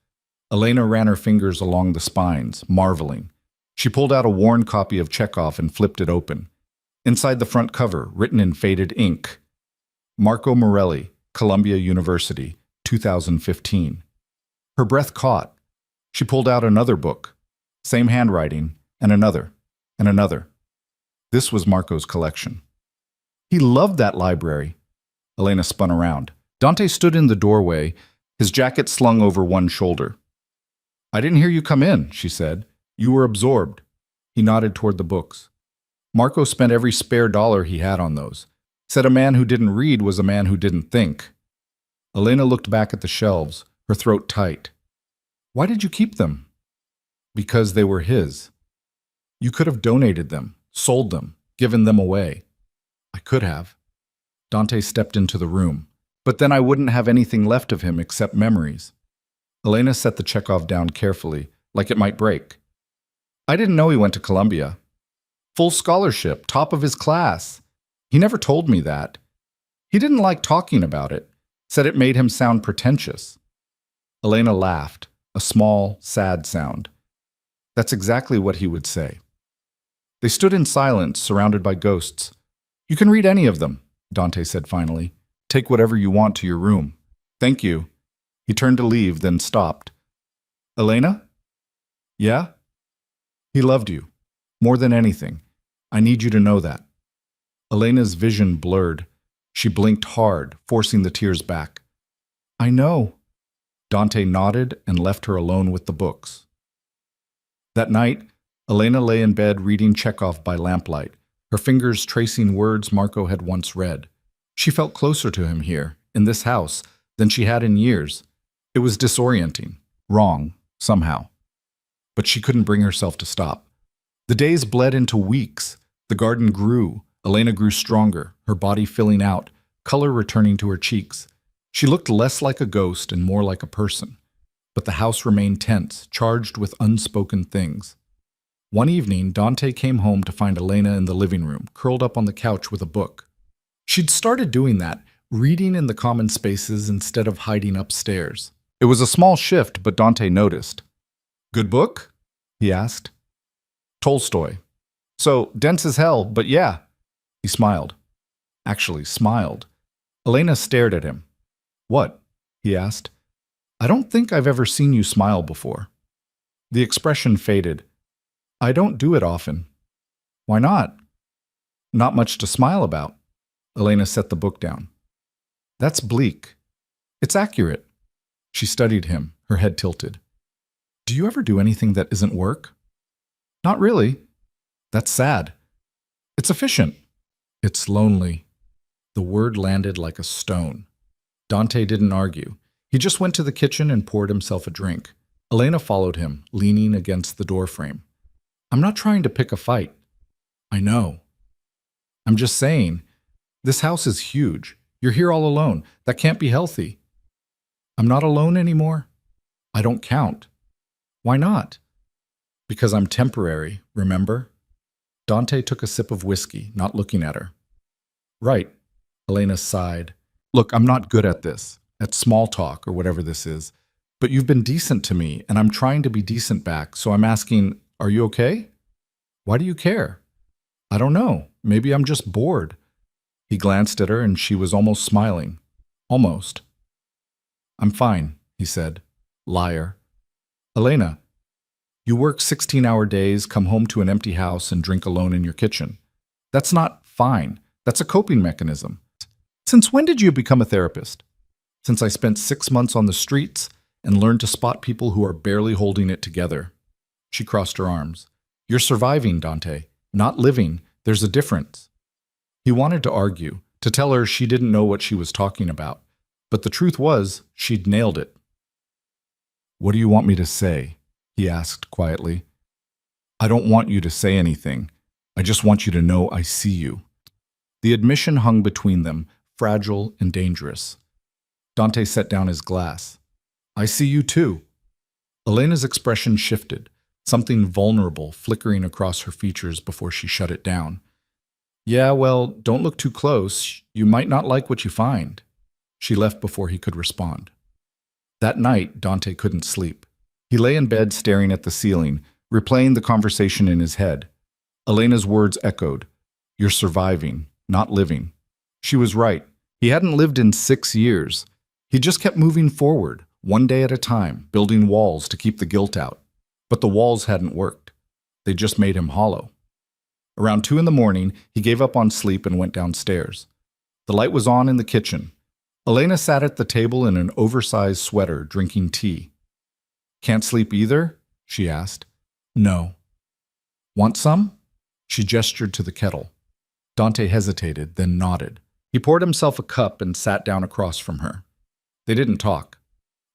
Speaker 1: Elena ran her fingers along the spines, marveling. She pulled out a worn copy of Chekhov and flipped it open. Inside the front cover, written in faded ink, Marco Morelli, Columbia University, 2015. Her breath caught. She pulled out another book, same handwriting, and another, and another. This was Marco's collection. He loved that library. Elena spun around. Dante stood in the doorway, his jacket slung over one shoulder. "I didn't hear you come in," she said. "You were absorbed." He nodded toward the books. Marco spent every spare dollar he had on those. Said a man who didn't read was a man who didn't think. Elena looked back at the shelves, her throat tight. "Why did you keep them?" "Because they were his." "You could have donated them, sold them, given them away." "I could have." Dante stepped into the room. "But then I wouldn't have anything left of him except memories." Elena set the Chekhov down carefully, like it might break. I didn't know he went to Columbia. Full scholarship, top of his class. He never told me that. He didn't like talking about it, said it made him sound pretentious. Elena laughed, a small, sad sound. That's exactly what he would say. They stood in silence, surrounded by ghosts. You can read any of them, Dante said finally. Take whatever you want to your room. Thank you. He turned to leave, then stopped. Elena? Yeah? He loved you. More than anything. I need you to know that. Elena's vision blurred. She blinked hard, forcing the tears back. I know. Dante nodded and left her alone with the books. That night, Elena lay in bed reading Chekhov by lamplight, her fingers tracing words Marco had once read. She felt closer to him here, in this house, than she had in years. It was disorienting, wrong, somehow. But she couldn't bring herself to stop. The days bled into weeks. The garden grew. Elena grew stronger, her body filling out, color returning to her cheeks. She looked less like a ghost and more like a person. But the house remained tense, charged with unspoken things. One evening, Dante came home to find Elena in the living room, curled up on the couch with a book. She'd started doing that, reading in the common spaces instead of hiding upstairs. It was a small shift, but Dante noticed. Good book? He asked. Tolstoy. So, dense as hell, but yeah. He smiled. Actually, smiled. Elena stared at him. What? He asked. I don't think I've ever seen you smile before. The expression faded. I don't do it often. Why not? Not much to smile about. Elena set the book down. That's bleak. It's accurate. She studied him, her head tilted. Do you ever do anything that isn't work? Not really. That's sad. It's efficient. It's lonely. The word landed like a stone. Dante didn't argue. He just went to the kitchen and poured himself a drink. Elena followed him, leaning against the doorframe. I'm not trying to pick a fight. I know. I'm just saying, this house is huge. You're here all alone. That can't be healthy. I'm not alone anymore. I don't count. Why not? Because I'm temporary, remember? Dante took a sip of whiskey, not looking at her. Right. Elena sighed. Look, I'm not good at this, at small talk or whatever this is, but you've been decent to me, and I'm trying to be decent back, so I'm asking, are you okay? Why do you care? I don't know. Maybe I'm just bored. He glanced at her, and she was almost smiling. Almost. I'm fine, he said. Liar. Elena, you work 16-hour days, come home to an empty house, and drink alone in your kitchen. That's not fine. That's a coping mechanism. Since when did you become a therapist? Since I spent 6 months on the streets and learned to spot people who are barely holding it together. She crossed her arms. You're surviving, Dante, not living. There's a difference. He wanted to argue, to tell her she didn't know what she was talking about. But the truth was, she'd nailed it. What do you want me to say? He asked quietly. I don't want you to say anything. I just want you to know I see you. The admission hung between them, fragile and dangerous. Dante set down his glass. I see you too. Elena's expression shifted, something vulnerable flickering across her features before she shut it down. Yeah, well, don't look too close. You might not like what you find. She left before he could respond. That night, Dante couldn't sleep. He lay in bed staring at the ceiling, replaying the conversation in his head. Elena's words echoed. You're surviving, not living. She was right. He hadn't lived in 6 years. He just kept moving forward, one day at a time, building walls to keep the guilt out. But the walls hadn't worked. They just made him hollow. Around 2 in the morning, he gave up on sleep and went downstairs. The light was on in the kitchen. Elena sat at the table in an oversized sweater, drinking tea. Can't sleep either? She asked. No. Want some? She gestured to the kettle. Dante hesitated, then nodded. He poured himself a cup and sat down across from her. They didn't talk.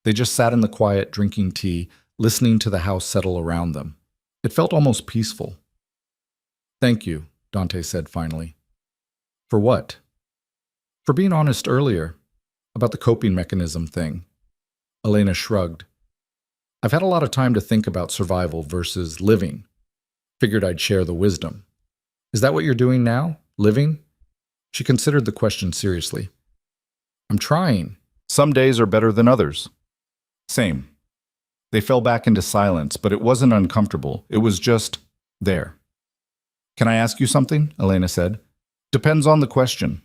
Speaker 1: They just sat in the quiet, drinking tea, listening to the house settle around them. It felt almost peaceful. Thank you, Dante said finally. For what? For being honest earlier, about the coping mechanism thing. Elena shrugged. I've had a lot of time to think about survival versus living. Figured I'd share the wisdom. Is that what you're doing now? Living? She considered the question seriously. I'm trying. Some days are better than others. Same. They fell back into silence, but it wasn't uncomfortable. It was just there. Can I ask you something? Elena said. Depends on the question.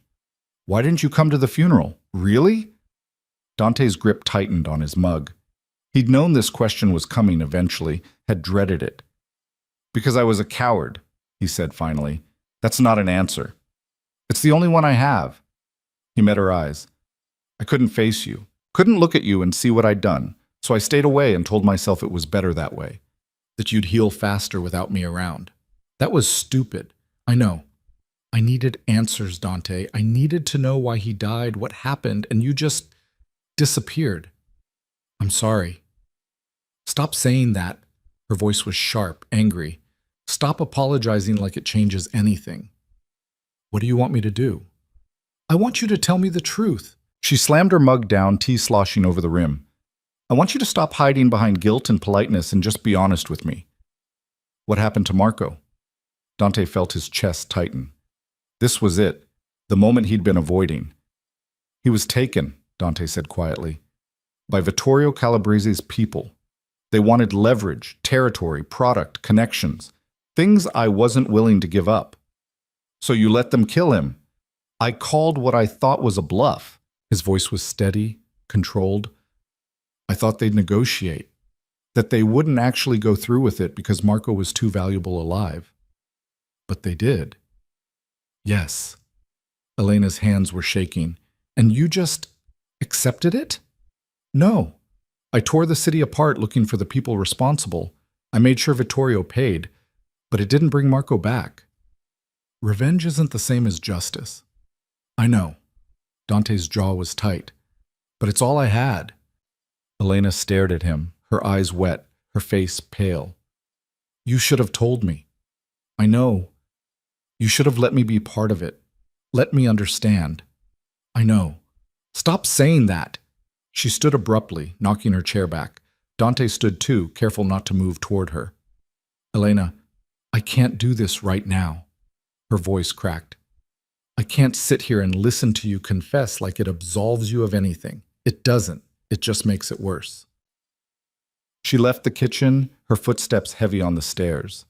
Speaker 1: Why didn't you come to the funeral? Really? Dante's grip tightened on his mug. He'd known this question was coming eventually, had dreaded it. Because I was a coward, he said finally. That's not an answer. It's the only one I have. He met her eyes. I couldn't face you, couldn't look at you and see what I'd done, so I stayed away and told myself it was better that way, that you'd heal faster without me around. That was stupid. I know. I needed answers, Dante. I needed to know why he died, what happened, and you just disappeared. I'm sorry. Stop saying that. Her voice was sharp, angry. Stop apologizing like it changes anything. What do you want me to do? I want you to tell me the truth. She slammed her mug down, tea sloshing over the rim. I want you to stop hiding behind guilt and politeness and just be honest with me. What happened to Marco? Dante felt his chest tighten. This was it, the moment he'd been avoiding. He was taken, Dante said quietly, by Vittorio Calabrese's people. They wanted leverage, territory, product, connections, things I wasn't willing to give up. So you let them kill him. I called what I thought was a bluff. His voice was steady, controlled. I thought they'd negotiate, that they wouldn't actually go through with it because Marco was too valuable alive. But they did. Yes. Elena's hands were shaking. And you just accepted it? No. I tore the city apart looking for the people responsible. I made sure Vittorio paid, but it didn't bring Marco back. Revenge isn't the same as justice. I know. Dante's jaw was tight. But it's all I had. Elena stared at him, her eyes wet, her face pale. You should have told me. I know. You should have let me be part of it. Let me understand. I know. Stop saying that. She stood abruptly, knocking her chair back. Dante stood too, careful not to move toward her. Elena, I can't do this right now. Her voice cracked. I can't sit here and listen to you confess like it absolves you of anything. It doesn't. It just makes it worse. She left the kitchen, her footsteps heavy on the stairs.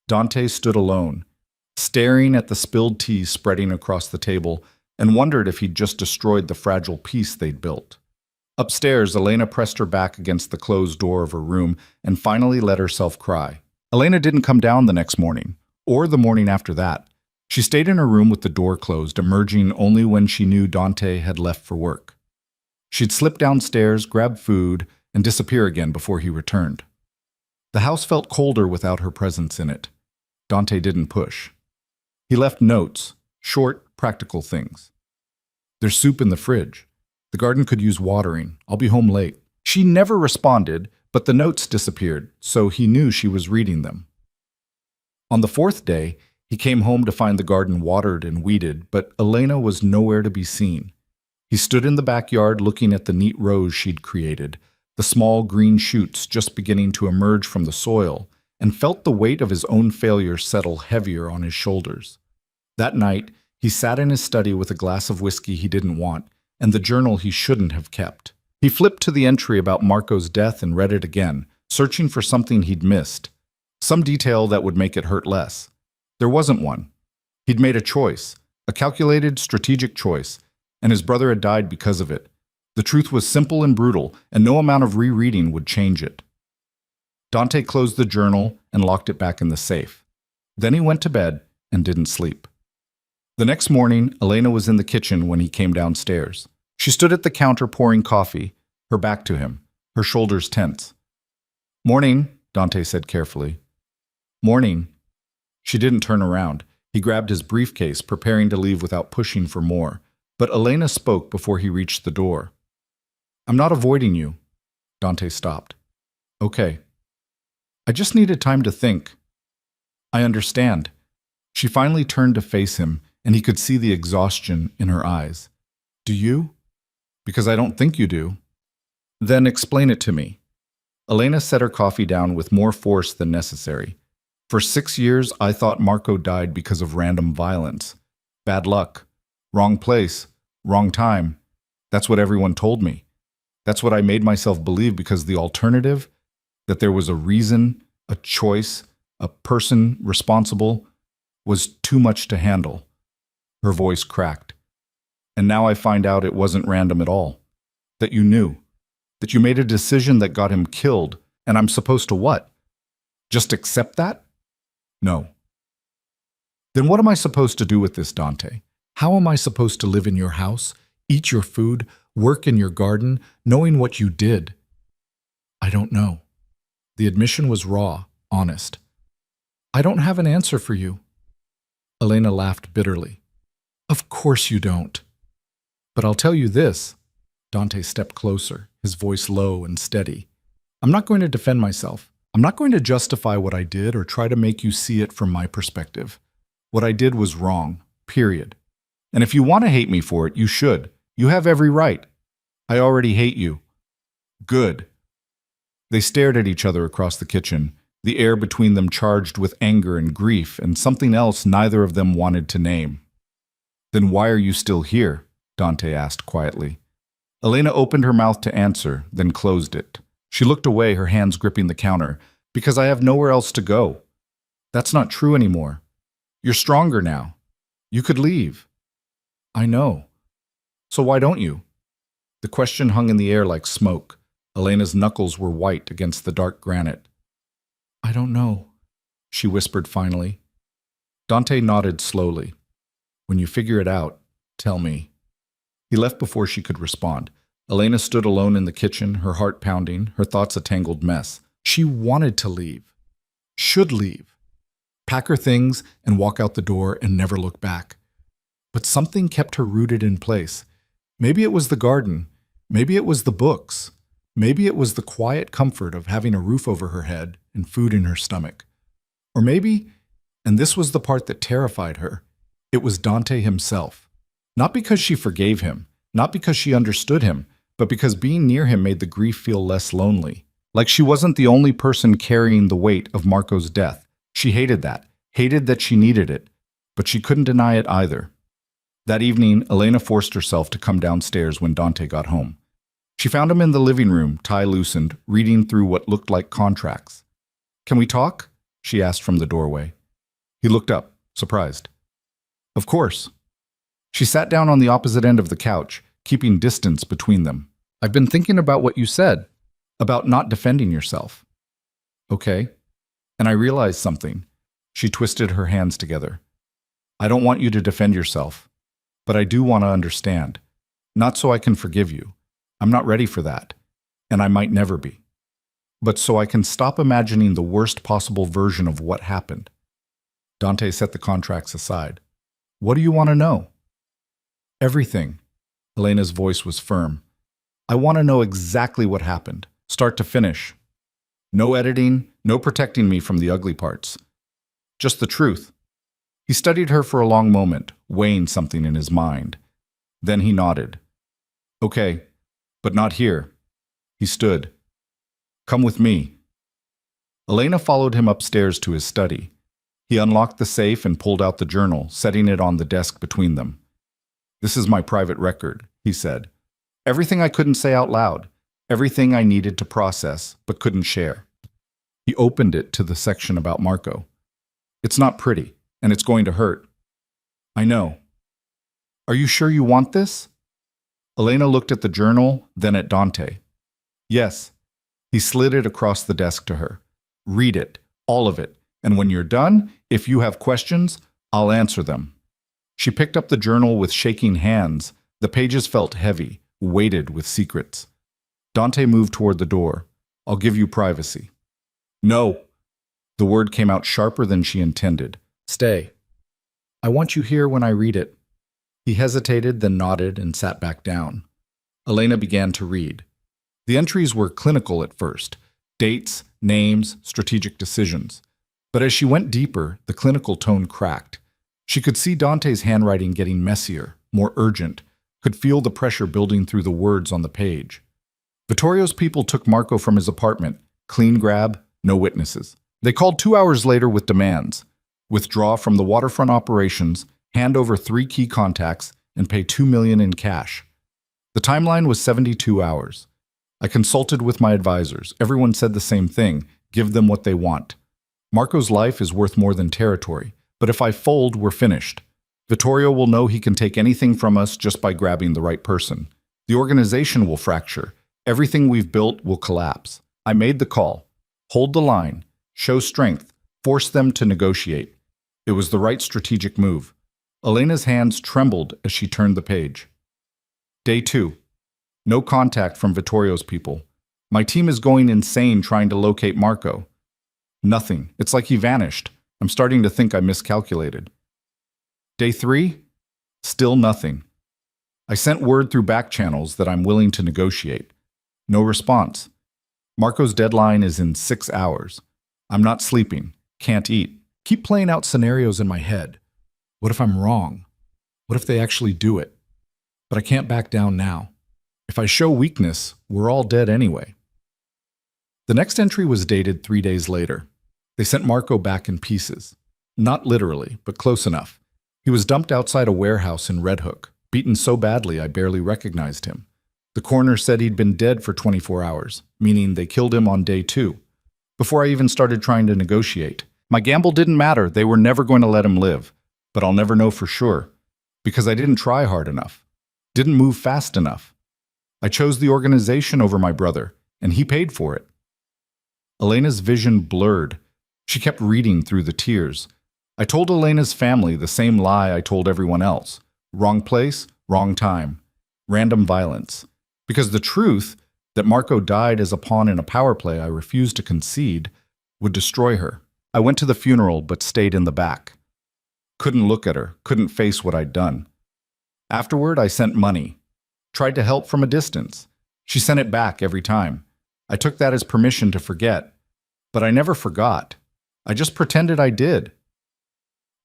Speaker 1: Dante stood alone, staring at the spilled tea spreading across the table, and wondered if he'd just destroyed the fragile peace they'd built. Upstairs, Elena pressed her back against the closed door of her room and finally let herself cry. Elena didn't come down the next morning, or the morning after that. She stayed in her room with the door closed, emerging only when she knew Dante had left for work. She'd slip downstairs, grab food, and disappear again before he returned. The house felt colder without her presence in it. Dante didn't push. He left notes, short, practical things. There's soup in the fridge. The garden could use watering. I'll be home late. She never responded, but the notes disappeared, so he knew she was reading them. On the fourth day, he came home to find the garden watered and weeded, but Elena was nowhere to be seen. He stood in the backyard looking at the neat rows she'd created, the small green shoots just beginning to emerge from the soil, and felt the weight of his own failure settle heavier on his shoulders. That night, he sat in his study with a glass of whiskey he didn't want, and the journal he shouldn't have kept. He flipped to the entry about Marco's death and read it again, searching for something he'd missed, some detail that would make it hurt less. There wasn't one. He'd made a choice, a calculated, strategic choice, and his brother had died because of it. The truth was simple and brutal, and no amount of rereading would change it. Dante closed the journal and locked it back in the safe. Then he went to bed and didn't sleep. The next morning, Elena was in the kitchen when he came downstairs. She stood at the counter pouring coffee, her back to him, her shoulders tense. Morning, Dante said carefully. Morning. She didn't turn around. He grabbed his briefcase, preparing to leave without pushing for more. But Elena spoke before he reached the door. I'm not avoiding you. Dante stopped. Okay. I just needed time to think. I understand. She finally turned to face him, and he could see the exhaustion in her eyes. Do you? Because I don't think you do. Then explain it to me. Elena set her coffee down with more force than necessary. For 6 years, I thought Marco died because of random violence. Bad luck. Wrong place. Wrong time. That's what everyone told me. That's what I made myself believe because the alternative, that there was a reason, a choice, a person responsible, was too much to handle. Her voice cracked. And now I find out it wasn't random at all. That you knew. That you made a decision that got him killed, and I'm supposed to what? Just accept that? No. Then what am I supposed to do with this, Dante? How am I supposed to live in your house, eat your food, work in your garden, knowing what you did? I don't know. The admission was raw, honest. I don't have an answer for you. Elena laughed bitterly. Of course you don't. But I'll tell you this. Dante stepped closer, his voice low and steady. I'm not going to defend myself. I'm not going to justify what I did or try to make you see it from my perspective. What I did was wrong, period. And if you want to hate me for it, you should. You have every right. I already hate you. Good. They stared at each other across the kitchen, the air between them charged with anger and grief and something else neither of them wanted to name. Then why are you still here? Dante asked quietly. Elena opened her mouth to answer, then closed it. She looked away, her hands gripping the counter. Because I have nowhere else to go. That's not true anymore. You're stronger now. You could leave. I know. So why don't you? The question hung in the air like smoke. Elena's knuckles were white against the dark granite. I don't know, she whispered finally. Dante nodded slowly. When you figure it out, tell me. He left before she could respond. Elena stood alone in the kitchen, her heart pounding, her thoughts a tangled mess. She wanted to leave. Should leave. Pack her things and walk out the door and never look back. But something kept her rooted in place. Maybe it was the garden. Maybe it was the books. Maybe it was the quiet comfort of having a roof over her head and food in her stomach. Or maybe, and this was the part that terrified her, it was Dante himself. Not because she forgave him, not because she understood him, but because being near him made the grief feel less lonely. Like she wasn't the only person carrying the weight of Marco's death. She hated that she needed it, but she couldn't deny it either. That evening, Elena forced herself to come downstairs when Dante got home. She found him in the living room, tie loosened, reading through what looked like contracts. Can we talk? She asked from the doorway. He looked up, surprised. Of course. She sat down on the opposite end of the couch, keeping distance between them. I've been thinking about what you said, about not defending yourself. Okay. And I realized something. She twisted her hands together. I don't want you to defend yourself, but I do want to understand. Not so I can forgive you. I'm not ready for that, and I might never be. But so I can stop imagining the worst possible version of what happened. Dante set the contracts aside. What do you want to know? Everything. Elena's voice was firm. I want to know exactly what happened, start to finish. No editing, no protecting me from the ugly parts. Just the truth. He studied her for a long moment, weighing something in his mind. Then he nodded. Okay, but not here. He stood. Come with me. Elena followed him upstairs to his study. He unlocked the safe and pulled out the journal, setting it on the desk between them. This is my private record, he said. Everything I couldn't say out loud. Everything I needed to process, but couldn't share. He opened it to the section about Marco. It's not pretty, and it's going to hurt. I know. Are you sure you want this? Elena looked at the journal, then at Dante. Yes. He slid it across the desk to her. Read it, all of it, and when you're done, if you have questions, I'll answer them. She picked up the journal with shaking hands. The pages felt heavy, weighted with secrets. Dante moved toward the door. I'll give you privacy. No. The word came out sharper than she intended. Stay. I want you here when I read it. He hesitated, then nodded and sat back down. Elena began to read. The entries were clinical at first. Dates, names, strategic decisions. But as she went deeper, the clinical tone cracked. She could see Dante's handwriting getting messier, more urgent, could feel the pressure building through the words on the page. Vittorio's people took Marco from his apartment. Clean grab, no witnesses. They called 2 hours later with demands. Withdraw from the waterfront operations, hand over 3 key contacts, and pay $2 million in cash. The timeline was 72 hours. I consulted with my advisors. Everyone said the same thing: give them what they want. Marco's life is worth more than territory, but if I fold, we're finished. Vittorio will know he can take anything from us just by grabbing the right person. The organization will fracture. Everything we've built will collapse. I made the call. Hold the line. Show strength. Force them to negotiate. It was the right strategic move. Elena's hands trembled as she turned the page. Day 2. No contact from Vittorio's people. My team is going insane trying to locate Marco. Nothing. It's like he vanished. I'm starting to think I miscalculated. Day 3. Still nothing. I sent word through back channels that I'm willing to negotiate. No response. Marco's deadline is in 6 hours. I'm not sleeping. Can't eat. Keep playing out scenarios in my head. What if I'm wrong? What if they actually do it? But I can't back down now. If I show weakness, we're all dead anyway. The next entry was dated 3 days later. They sent Marco back in pieces. Not literally, but close enough. He was dumped outside a warehouse in Red Hook, beaten so badly I barely recognized him. The coroner said he'd been dead for 24 hours, meaning they killed him on day 2. Before I even started trying to negotiate. My gamble didn't matter. They were never going to let him live. But I'll never know for sure, because I didn't try hard enough. Didn't move fast enough. I chose the organization over my brother, and he paid for it. Elena's vision blurred. She kept reading through the tears. I told Elena's family the same lie I told everyone else. Wrong place, wrong time. Random violence. Because the truth, that Marco died as a pawn in a power play I refused to concede, would destroy her. I went to the funeral but stayed in the back. Couldn't look at her, couldn't face what I'd done. Afterward, I sent money. Tried to help from a distance. She sent it back every time. I took that as permission to forget. But I never forgot. I just pretended I did.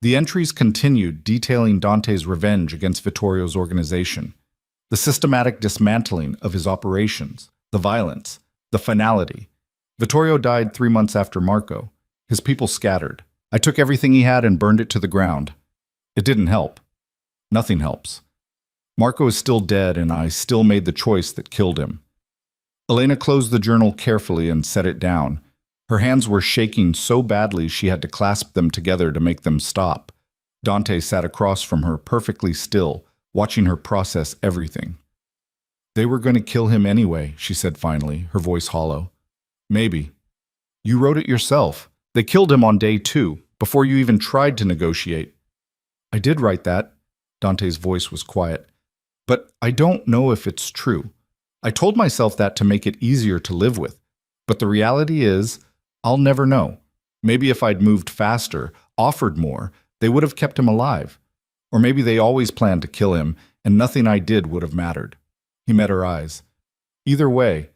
Speaker 1: The entries continued, detailing Dante's revenge against Vittorio's organization. The systematic dismantling of his operations, the violence, the finality. Vittorio died 3 months after Marco. His people scattered. I took everything he had and burned it to the ground. It didn't help. Nothing helps. Marco is still dead, and I still made the choice that killed him. Elena closed the journal carefully and set it down. Her hands were shaking so badly she had to clasp them together to make them stop. Dante sat across from her, perfectly still, watching her process everything. They were going to kill him anyway, she said finally, her voice hollow. Maybe. You wrote it yourself. They killed him on day 2, before you even tried to negotiate. I did write that. Dante's voice was quiet. But I don't know if it's true. I told myself that to make it easier to live with. But the reality is, I'll never know. Maybe if I'd moved faster, offered more, they would have kept him alive. Or maybe they always planned to kill him, and nothing I did would have mattered. He met her eyes. Either way,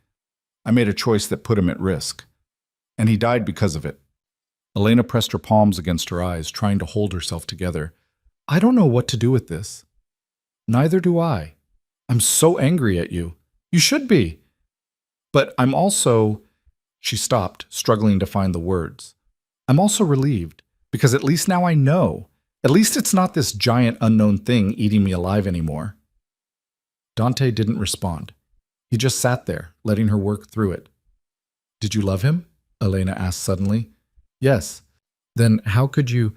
Speaker 1: I made a choice that put him at risk. And he died because of it. Elena pressed her palms against her eyes, trying to hold herself together. I don't know what to do with this. Neither do I. I'm so angry at you. You should be. But I'm also... She stopped, struggling to find the words. I'm also relieved, because at least now I know. At least it's not this giant unknown thing eating me alive anymore. Dante didn't respond. He just sat there, letting her work through it. Did you love him? Elena asked suddenly. Yes. Then how could you...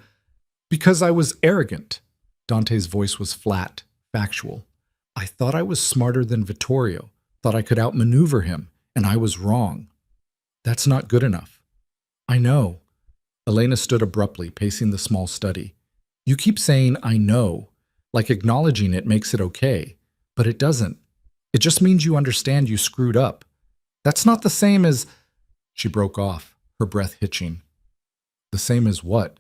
Speaker 1: Because I was arrogant. Dante's voice was flat, factual. I thought I was smarter than Vittorio, thought I could outmaneuver him, and I was wrong. That's not good enough. I know. Elena stood abruptly, pacing the small study. You keep saying, I know, like acknowledging it makes it okay, but it doesn't. It just means you understand you screwed up. That's not the same as... She broke off, her breath hitching. The same as what?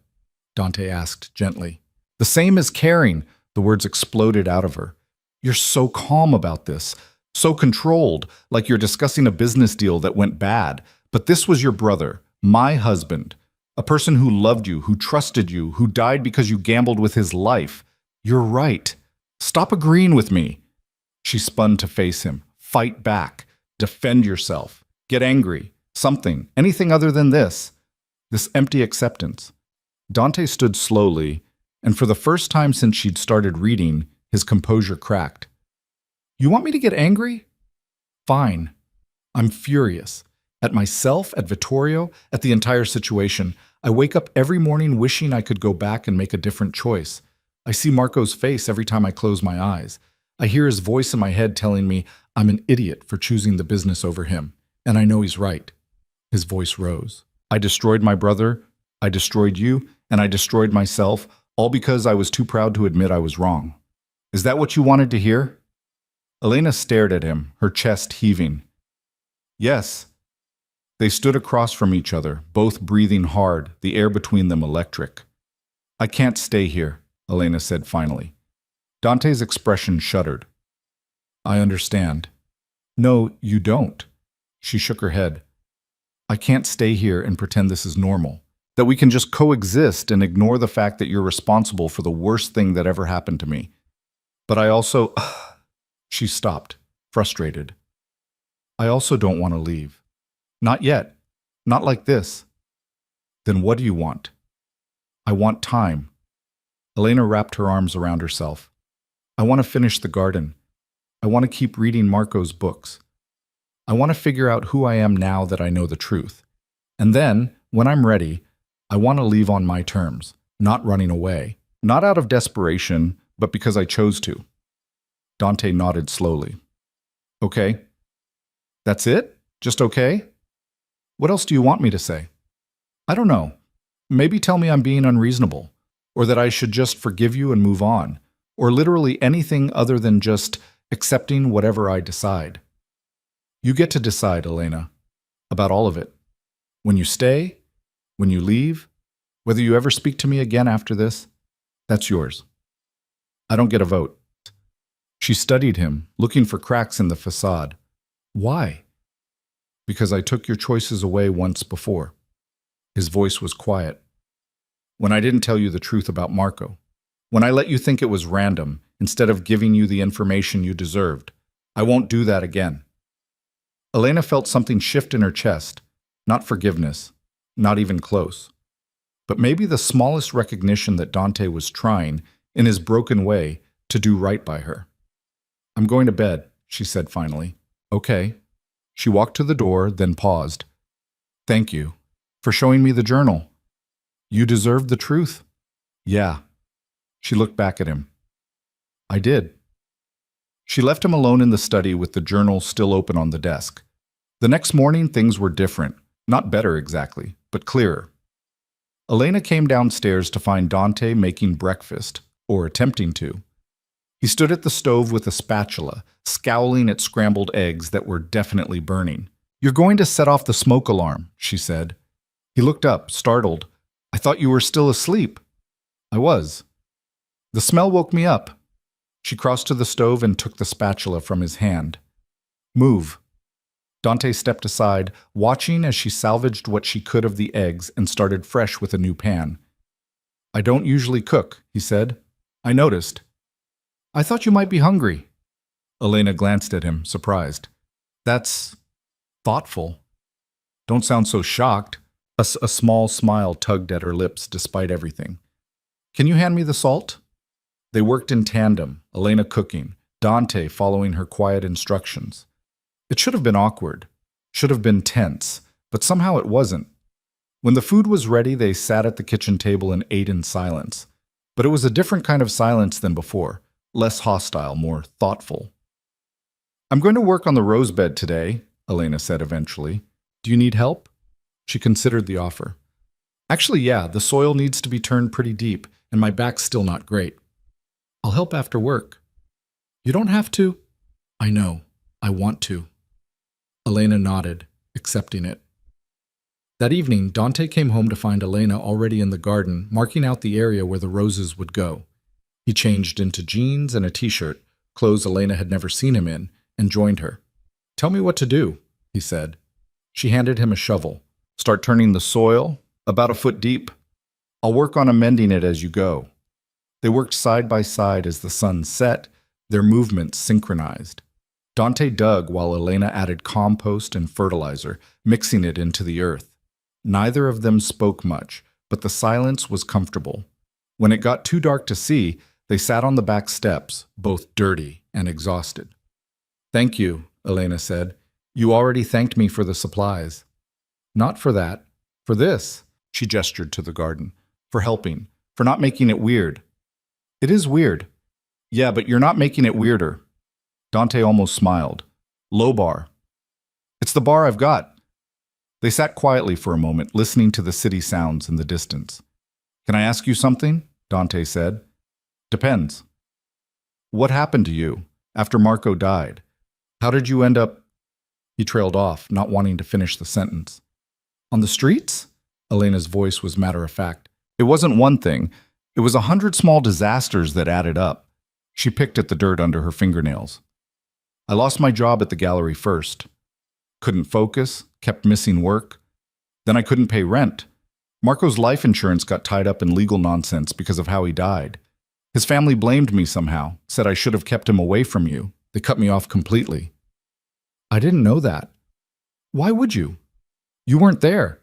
Speaker 1: Dante asked gently. The same as caring, the words exploded out of her. You're so calm about this, so controlled, like you're discussing a business deal that went bad. But this was your brother, my husband, a person who loved you, who trusted you, who died because you gambled with his life. You're right. Stop agreeing with me. She spun to face him. Fight back. Defend yourself. Get angry. Something. Anything other than this. this empty acceptance. Dante stood slowly, and for the first time since she'd started reading, his composure cracked. You want me to get angry? Fine. I'm furious. At myself, at Vittorio, at the entire situation. I wake up every morning wishing I could go back and make a different choice. I see Marco's face every time I close my eyes. I hear his voice in my head telling me I'm an idiot for choosing the business over him. And I know he's right. His voice rose. I destroyed my brother, I destroyed you, and I destroyed myself, all because I was too proud to admit I was wrong. Is that what you wanted to hear? Elena stared at him, her chest heaving. Yes. They stood across from each other, both breathing hard, the air between them electric. I can't stay here, Elena said finally. Dante's expression shuddered. I understand. No, you don't. She shook her head. I can't stay here and pretend this is normal, that we can just coexist and ignore the fact that you're responsible for the worst thing that ever happened to me. But I also... She stopped, frustrated. I also don't want to leave. Not yet. Not like this. Then what do you want? I want time. Elena wrapped her arms around herself. I want to finish the garden. I want to keep reading Marco's books. I want to figure out who I am now that I know the truth. And then, when I'm ready, I want to leave on my terms, not running away. Not out of desperation, but because I chose to. Dante nodded slowly. Okay. That's it? Just okay? What else do you want me to say? I don't know. Maybe tell me I'm being unreasonable, or that I should just forgive you and move on, or literally anything other than just accepting whatever I decide. You get to decide, Elena, about all of it. When you stay, when you leave, whether you ever speak to me again after this, that's yours. I don't get a vote. She studied him, looking for cracks in the facade. Why? Because I took your choices away once before. His voice was quiet. When I didn't tell you the truth about Marco. When I let you think it was random, instead of giving you the information you deserved. I won't do that again. Elena felt something shift in her chest. Not forgiveness. Not even close. But maybe the smallest recognition that Dante was trying, in his broken way, to do right by her. I'm going to bed, she said finally. Okay. She walked to the door, then paused. Thank you for showing me the journal. You deserved the truth. Yeah. She looked back at him. I did. She left him alone in the study with the journal still open on the desk. The next morning, things were different. Not better exactly, but clearer. Elena came downstairs to find Dante making breakfast, or attempting to. He stood at the stove with a spatula, scowling at scrambled eggs that were definitely burning. You're going to set off the smoke alarm, she said. He looked up, startled. I thought you were still asleep. I was. The smell woke me up. She crossed to the stove and took the spatula from his hand. Move. Dante stepped aside, watching as she salvaged what she could of the eggs and started fresh with a new pan. I don't usually cook, he said. I noticed. I thought you might be hungry. Elena glanced at him, surprised. That's thoughtful. Don't sound so shocked. A small smile tugged at her lips despite everything. Can you hand me the salt? They worked in tandem, Elena cooking, Dante following her quiet instructions. It should have been awkward, should have been tense, but somehow it wasn't. When the food was ready, they sat at the kitchen table and ate in silence. But it was a different kind of silence than before. Less hostile, more thoughtful. I'm going to work on the rose bed today, Elena said eventually. Do you need help? She considered the offer. Actually, yeah, the soil needs to be turned pretty deep, and my back's still not great. I'll help after work. You don't have to. I know. I want to. Elena nodded, accepting it. That evening, Dante came home to find Elena already in the garden, marking out the area where the roses would go. He changed into jeans and a t-shirt, clothes Elena had never seen him in, and joined her. Tell me what to do, he said. She handed him a shovel. Start turning the soil, about a foot deep. I'll work on amending it as you go. They worked side by side as the sun set, their movements synchronized. Dante dug while Elena added compost and fertilizer, mixing it into the earth. Neither of them spoke much, but the silence was comfortable. When it got too dark to see, they sat on the back steps, both dirty and exhausted. "Thank you," Elena said. "You already thanked me for the supplies." "Not for that. For this," she gestured to the garden. "For helping. For not making it weird." "It is weird." "Yeah, but you're not making it weirder." Dante almost smiled. "Low bar." "It's the bar I've got." They sat quietly for a moment, listening to the city sounds in the distance. "Can I ask you something?" Dante said. "Depends." "What happened to you after Marco died? How did you end up—" He trailed off, not wanting to finish the sentence. "On the streets?" Elena's voice was matter-of-fact. "It wasn't one thing. It was 100 small disasters that added up." She picked at the dirt under her fingernails. "I lost my job at the gallery first. Couldn't focus, kept missing work. Then I couldn't pay rent. Marco's life insurance got tied up in legal nonsense because of how he died. His family blamed me somehow, said I should have kept him away from you. They cut me off completely." "I didn't know that." "Why would you? You weren't there."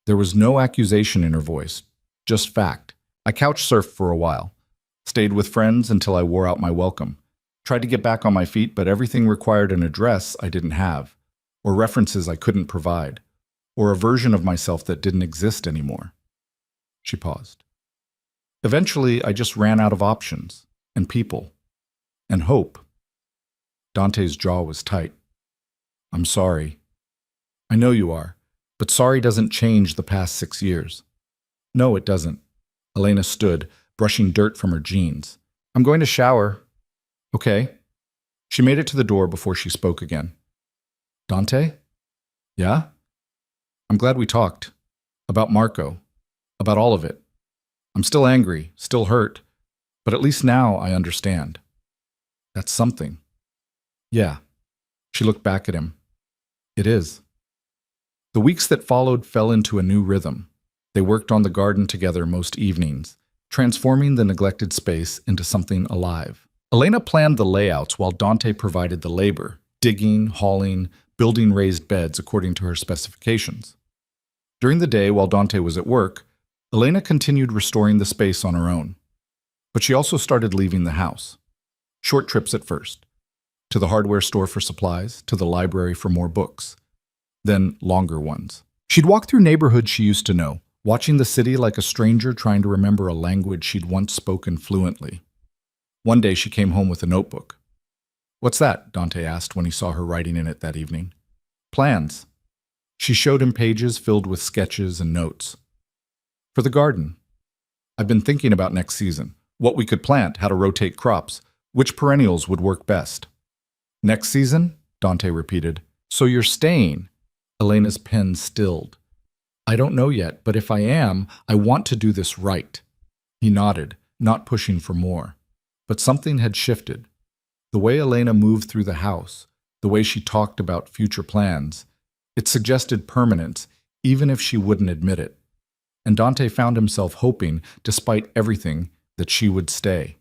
Speaker 1: There was no accusation in her voice, just fact. "I couch surfed for a while. Stayed with friends until I wore out my welcome. Tried to get back on my feet, but everything required an address I didn't have, or references I couldn't provide, or a version of myself that didn't exist anymore." She paused. "Eventually, I just ran out of options, and people, and hope." Dante's jaw was tight. "I'm sorry." "I know you are, but sorry doesn't change the past 6 years." "No, it doesn't." Elena stood, brushing dirt from her jeans. "I'm going to shower." "Okay." She made it to the door before she spoke again. "Dante?" "Yeah?" "I'm glad we talked. About Marco. About all of it. I'm still angry, still hurt, but at least now I understand." "That's something." "Yeah." She looked back at him. "It is." The weeks that followed fell into a new rhythm. They worked on the garden together most evenings, transforming the neglected space into something alive. Elena planned the layouts while Dante provided the labor, digging, hauling, building raised beds according to her specifications. During the day, while Dante was at work, Elena continued restoring the space on her own. But she also started leaving the house. Short trips at first. To the hardware store for supplies, to the library for more books. Then longer ones. She'd walk through neighborhoods she used to know, watching the city like a stranger trying to remember a language she'd once spoken fluently. One day she came home with a notebook. "What's that?" Dante asked when he saw her writing in it that evening. "Plans." She showed him pages filled with sketches and notes. "For the garden. I've been thinking about next season, what we could plant, how to rotate crops, which perennials would work best." "Next season?" Dante repeated. "So you're staying?" Elena's pen stilled. "I don't know yet, but if I am, I want to do this right." He nodded, not pushing for more. But something had shifted. The way Elena moved through the house, the way she talked about future plans, it suggested permanence, even if she wouldn't admit it. And Dante found himself hoping, despite everything, that she would stay.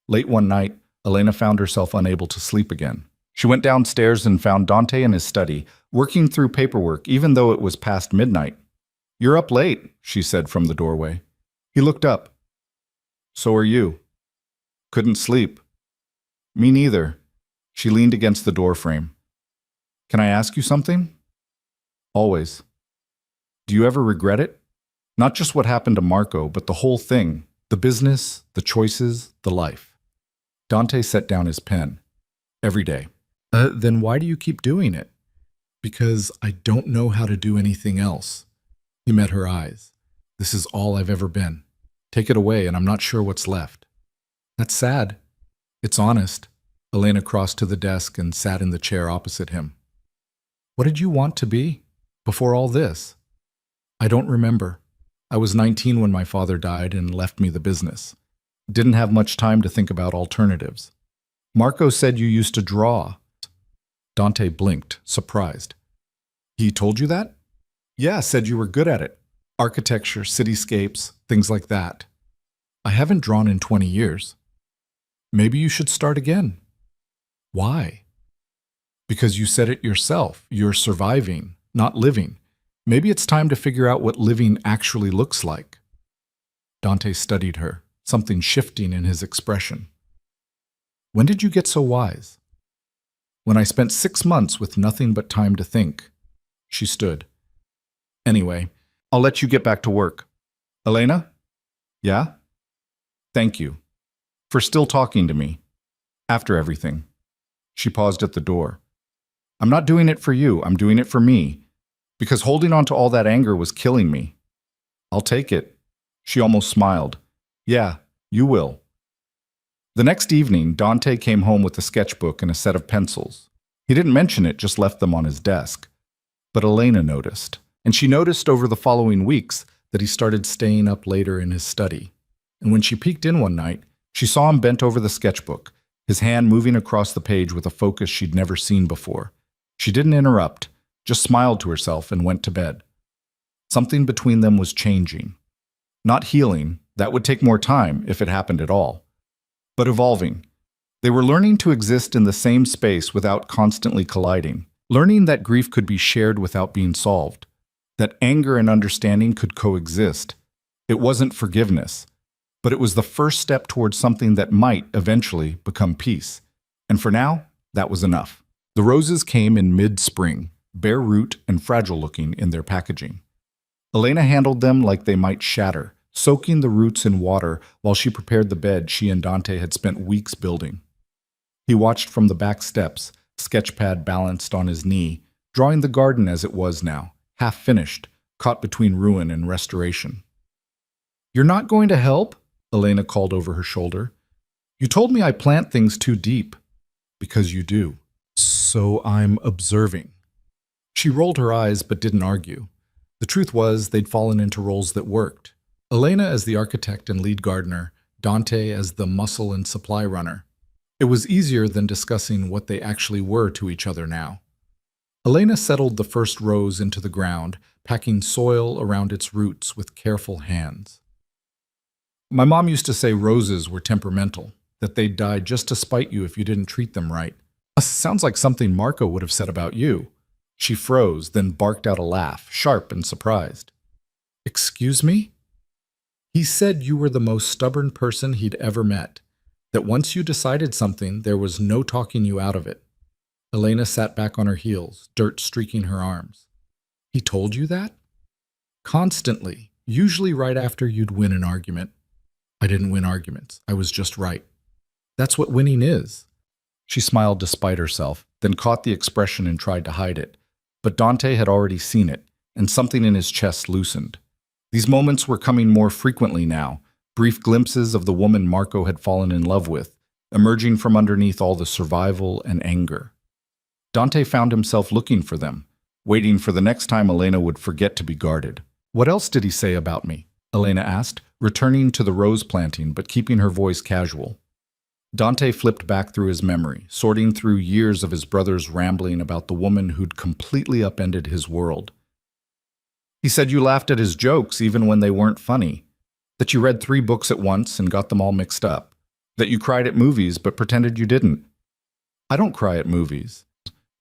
Speaker 1: Late one night, Elena found herself unable to sleep again. She went downstairs and found Dante in his study, working through paperwork even though it was past midnight. "You're up late," she said from the doorway. He looked up. "So are you." "Couldn't sleep." "Me neither." She leaned against the doorframe. "Can I ask you something?" "Always." "Do you ever regret it? Not just what happened to Marco, but the whole thing, the business, the choices, the life." Dante set down his pen. "Every day." Then why do you keep doing it?" "Because I don't know how to do anything else." He met her eyes. "This is all I've ever been. Take it away and I'm not sure what's left." "That's sad." "It's honest." Elena crossed to the desk and sat in the chair opposite him. "What did you want to be before all this?" "I don't remember. I was 19 when my father died and left me the business. Didn't have much time to think about alternatives." "Marco said you used to draw." Dante blinked, surprised. "He told you that?" "Yeah, said you were good at it. Architecture, cityscapes, things like that." "I haven't drawn in 20 years. "Maybe you should start again." "Why?" "Because you said it yourself. You're surviving, not living. Maybe it's time to figure out what living actually looks like. Dante studied her, something shifting in his expression. When did you get so wise? When I spent 6 months with nothing but time to think. She stood. Anyway, I'll let you get back to work. Elena? Yeah? Thank you. For still talking to me. After everything. She paused at the door. I'm not doing it for you, I'm doing it for me. Because holding on to all that anger was killing me. I'll take it. She almost smiled. Yeah, you will. The next evening, Dante came home with a sketchbook and a set of pencils. He didn't mention it, just left them on his desk. But Elena noticed, and she noticed over the following weeks that he started staying up later in his study. And when she peeked in one night, she saw him bent over the sketchbook, his hand moving across the page with a focus she'd never seen before. She didn't interrupt, just smiled to herself and went to bed. Something between them was changing. Not healing, that would take more time if it happened at all. But evolving. They were learning to exist in the same space without constantly colliding, learning that grief could be shared without being solved, that anger and understanding could coexist. It wasn't forgiveness, but it was the first step towards something that might eventually become peace. And for now, that was enough. The roses came in mid-spring, bare root and fragile-looking in their packaging. Elena handled them like they might shatter, soaking the roots in water while she prepared the bed she and Dante had spent weeks building. He watched from the back steps, sketchpad balanced on his knee, drawing the garden as it was now, half finished, caught between ruin and restoration. You're not going to help? Elena called over her shoulder. You told me I plant things too deep. Because you do. So I'm observing. She rolled her eyes but didn't argue. The truth was they'd fallen into roles that worked. Elena as the architect and lead gardener, Dante as the muscle and supply runner. It was easier than discussing what they actually were to each other now. Elena settled the first rose into the ground, packing soil around its roots with careful hands. My mom used to say roses were temperamental, that they'd die just to spite you if you didn't treat them right. Sounds like something Marco would have said about you. She froze, then barked out a laugh, sharp and surprised. Excuse me? He said you were the most stubborn person he'd ever met, that once you decided something, there was no talking you out of it. Elena sat back on her heels, dirt streaking her arms. He told you that? Constantly, usually right after you'd win an argument. I didn't win arguments. I was just right. That's what winning is. She smiled despite herself, then caught the expression and tried to hide it. But Dante had already seen it, and something in his chest loosened. These moments were coming more frequently now, brief glimpses of the woman Marco had fallen in love with, emerging from underneath all the survival and anger. Dante found himself looking for them, waiting for the next time Elena would forget to be guarded. What else did he say about me? Elena asked, returning to the rose planting but keeping her voice casual. Dante flipped back through his memory, sorting through years of his brother's rambling about the woman who'd completely upended his world. He said you laughed at his jokes even when they weren't funny, that you read 3 books at once and got them all mixed up, that you cried at movies but pretended you didn't. I don't cry at movies.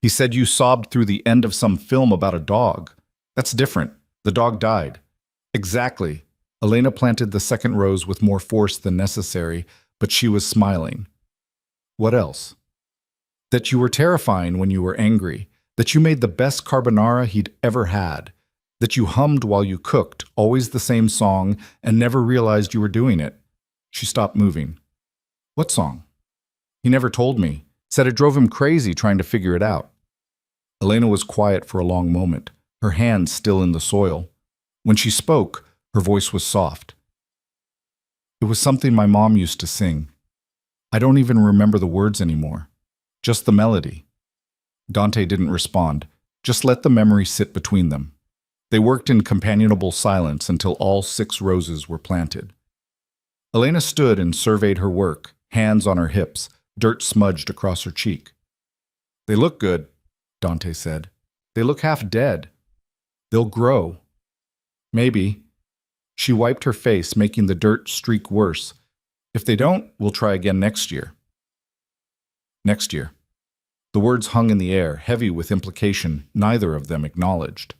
Speaker 1: He said you sobbed through the end of some film about a dog. That's different. The dog died. Exactly. Elena planted the second rose with more force than necessary, but she was smiling. What else? That you were terrifying when you were angry, that you made the best carbonara he'd ever had, that you hummed while you cooked, always the same song, and never realized you were doing it. She stopped moving. What song? He never told me, said it drove him crazy trying to figure it out. Elena was quiet for a long moment, her hands still in the soil. When she spoke, her voice was soft. It was something my mom used to sing. I don't even remember the words anymore, just the melody. Dante didn't respond, just let the memory sit between them. They worked in companionable silence until all 6 roses were planted. Elena stood and surveyed her work, hands on her hips, dirt smudged across her cheek. They look good, Dante said. They look half dead. They'll grow. Maybe. She wiped her face, making the dirt streak worse. If they don't, we'll try again next year. Next year. The words hung in the air, heavy with implication neither of them acknowledged.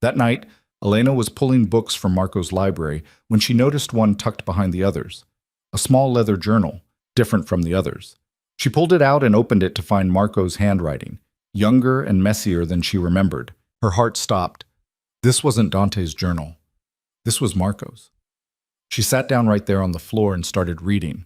Speaker 1: That night, Elena was pulling books from Marco's library when she noticed one tucked behind the others. A small leather journal, different from the others. She pulled it out and opened it to find Marco's handwriting, younger and messier than she remembered. Her heart stopped. This wasn't Dante's journal. This was Marco's. She sat down right there on the floor and started reading.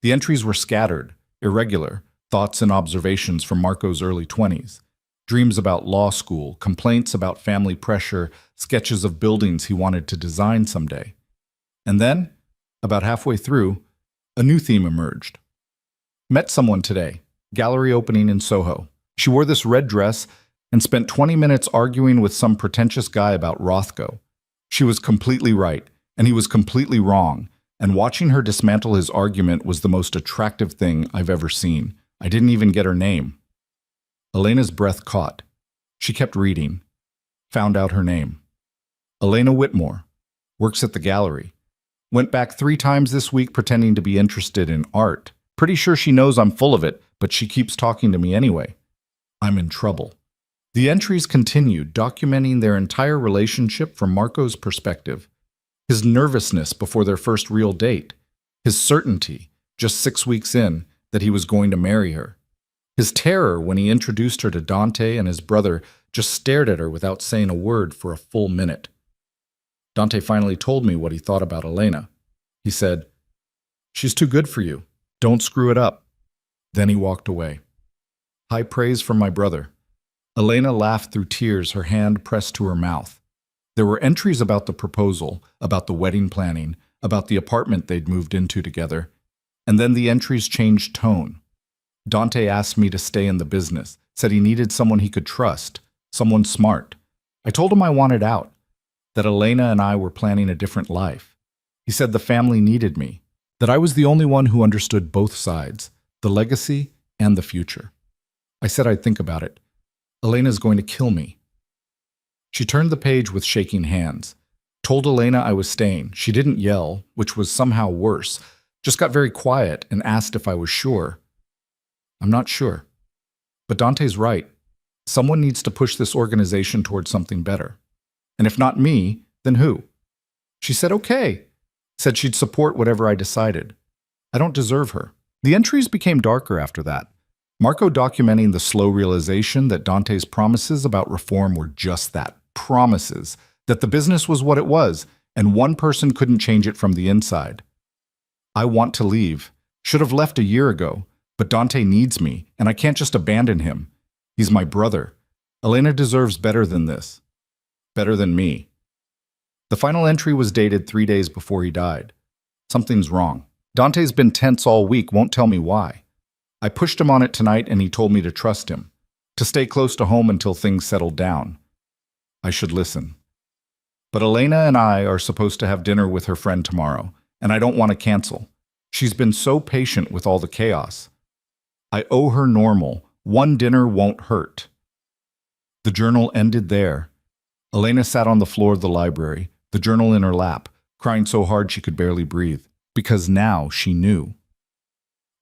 Speaker 1: The entries were scattered, irregular, thoughts and observations from Marco's early 20s. Dreams about law school, complaints about family pressure, sketches of buildings he wanted to design someday. And then, about halfway through, a new theme emerged. Met someone today, gallery opening in Soho. She wore this red dress and spent 20 minutes arguing with some pretentious guy about Rothko. She was completely right, and he was completely wrong, and watching her dismantle his argument was the most attractive thing I've ever seen. I didn't even get her name. Elena's breath caught. She kept reading. Found out her name. Elena Whitmore. Works at the gallery. Went back 3 times this week pretending to be interested in art. Pretty sure she knows I'm full of it, but she keeps talking to me anyway. I'm in trouble. The entries continued, documenting their entire relationship from Marco's perspective. His nervousness before their first real date. His certainty, just 6 weeks in, that he was going to marry her. His terror when he introduced her to Dante and his brother just stared at her without saying a word for a full minute. Dante finally told me what he thought about Elena. He said, "She's too good for you. Don't screw it up." Then he walked away. High praise from my brother. Elena laughed through tears, her hand pressed to her mouth. There were entries about the proposal, about the wedding planning, about the apartment they'd moved into together. And then the entries changed tone. Dante asked me to stay in the business, said he needed someone he could trust, someone smart. I told him I wanted out, that Elena and I were planning a different life. He said the family needed me, that I was the only one who understood both sides, the legacy and the future. I said I'd think about it. Elena's going to kill me. She turned the page with shaking hands, told Elena I was staying. She didn't yell, which was somehow worse, just got very quiet and asked if I was sure. I'm not sure. But Dante's right. Someone needs to push this organization towards something better. And if not me, then who? She said okay. Said she'd support whatever I decided. I don't deserve her. The entries became darker after that. Marco documenting the slow realization that Dante's promises about reform were just that, promises, that the business was what it was, and one person couldn't change it from the inside. I want to leave. Should have left a year ago. But Dante needs me, and I can't just abandon him. He's my brother. Elena deserves better than this. Better than me. The final entry was dated 3 days before he died. Something's wrong. Dante's been tense all week, won't tell me why. I pushed him on it tonight and he told me to trust him, to stay close to home until things settled down. I should listen. But Elena and I are supposed to have dinner with her friend tomorrow, and I don't want to cancel. She's been so patient with all the chaos. I owe her normal. One dinner won't hurt. The journal ended there. Elena sat on the floor of the library, the journal in her lap, crying so hard she could barely breathe, because now she knew.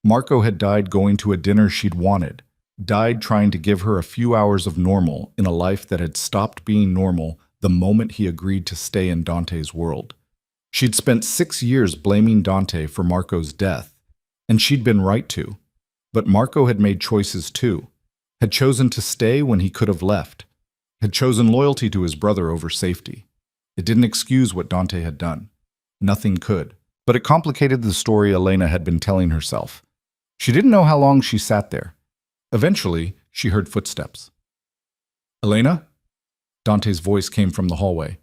Speaker 1: Marco had died going to a dinner she'd wanted, died trying to give her a few hours of normal in a life that had stopped being normal the moment he agreed to stay in Dante's world. She'd spent 6 years blaming Dante for Marco's death, and she'd been right to. But Marco had made choices too, had chosen to stay when he could have left, had chosen loyalty to his brother over safety. It didn't excuse what Dante had done. Nothing could. But it complicated the story Elena had been telling herself. She didn't know how long she sat there. Eventually, she heard footsteps. "Elena?" Dante's voice came from the hallway.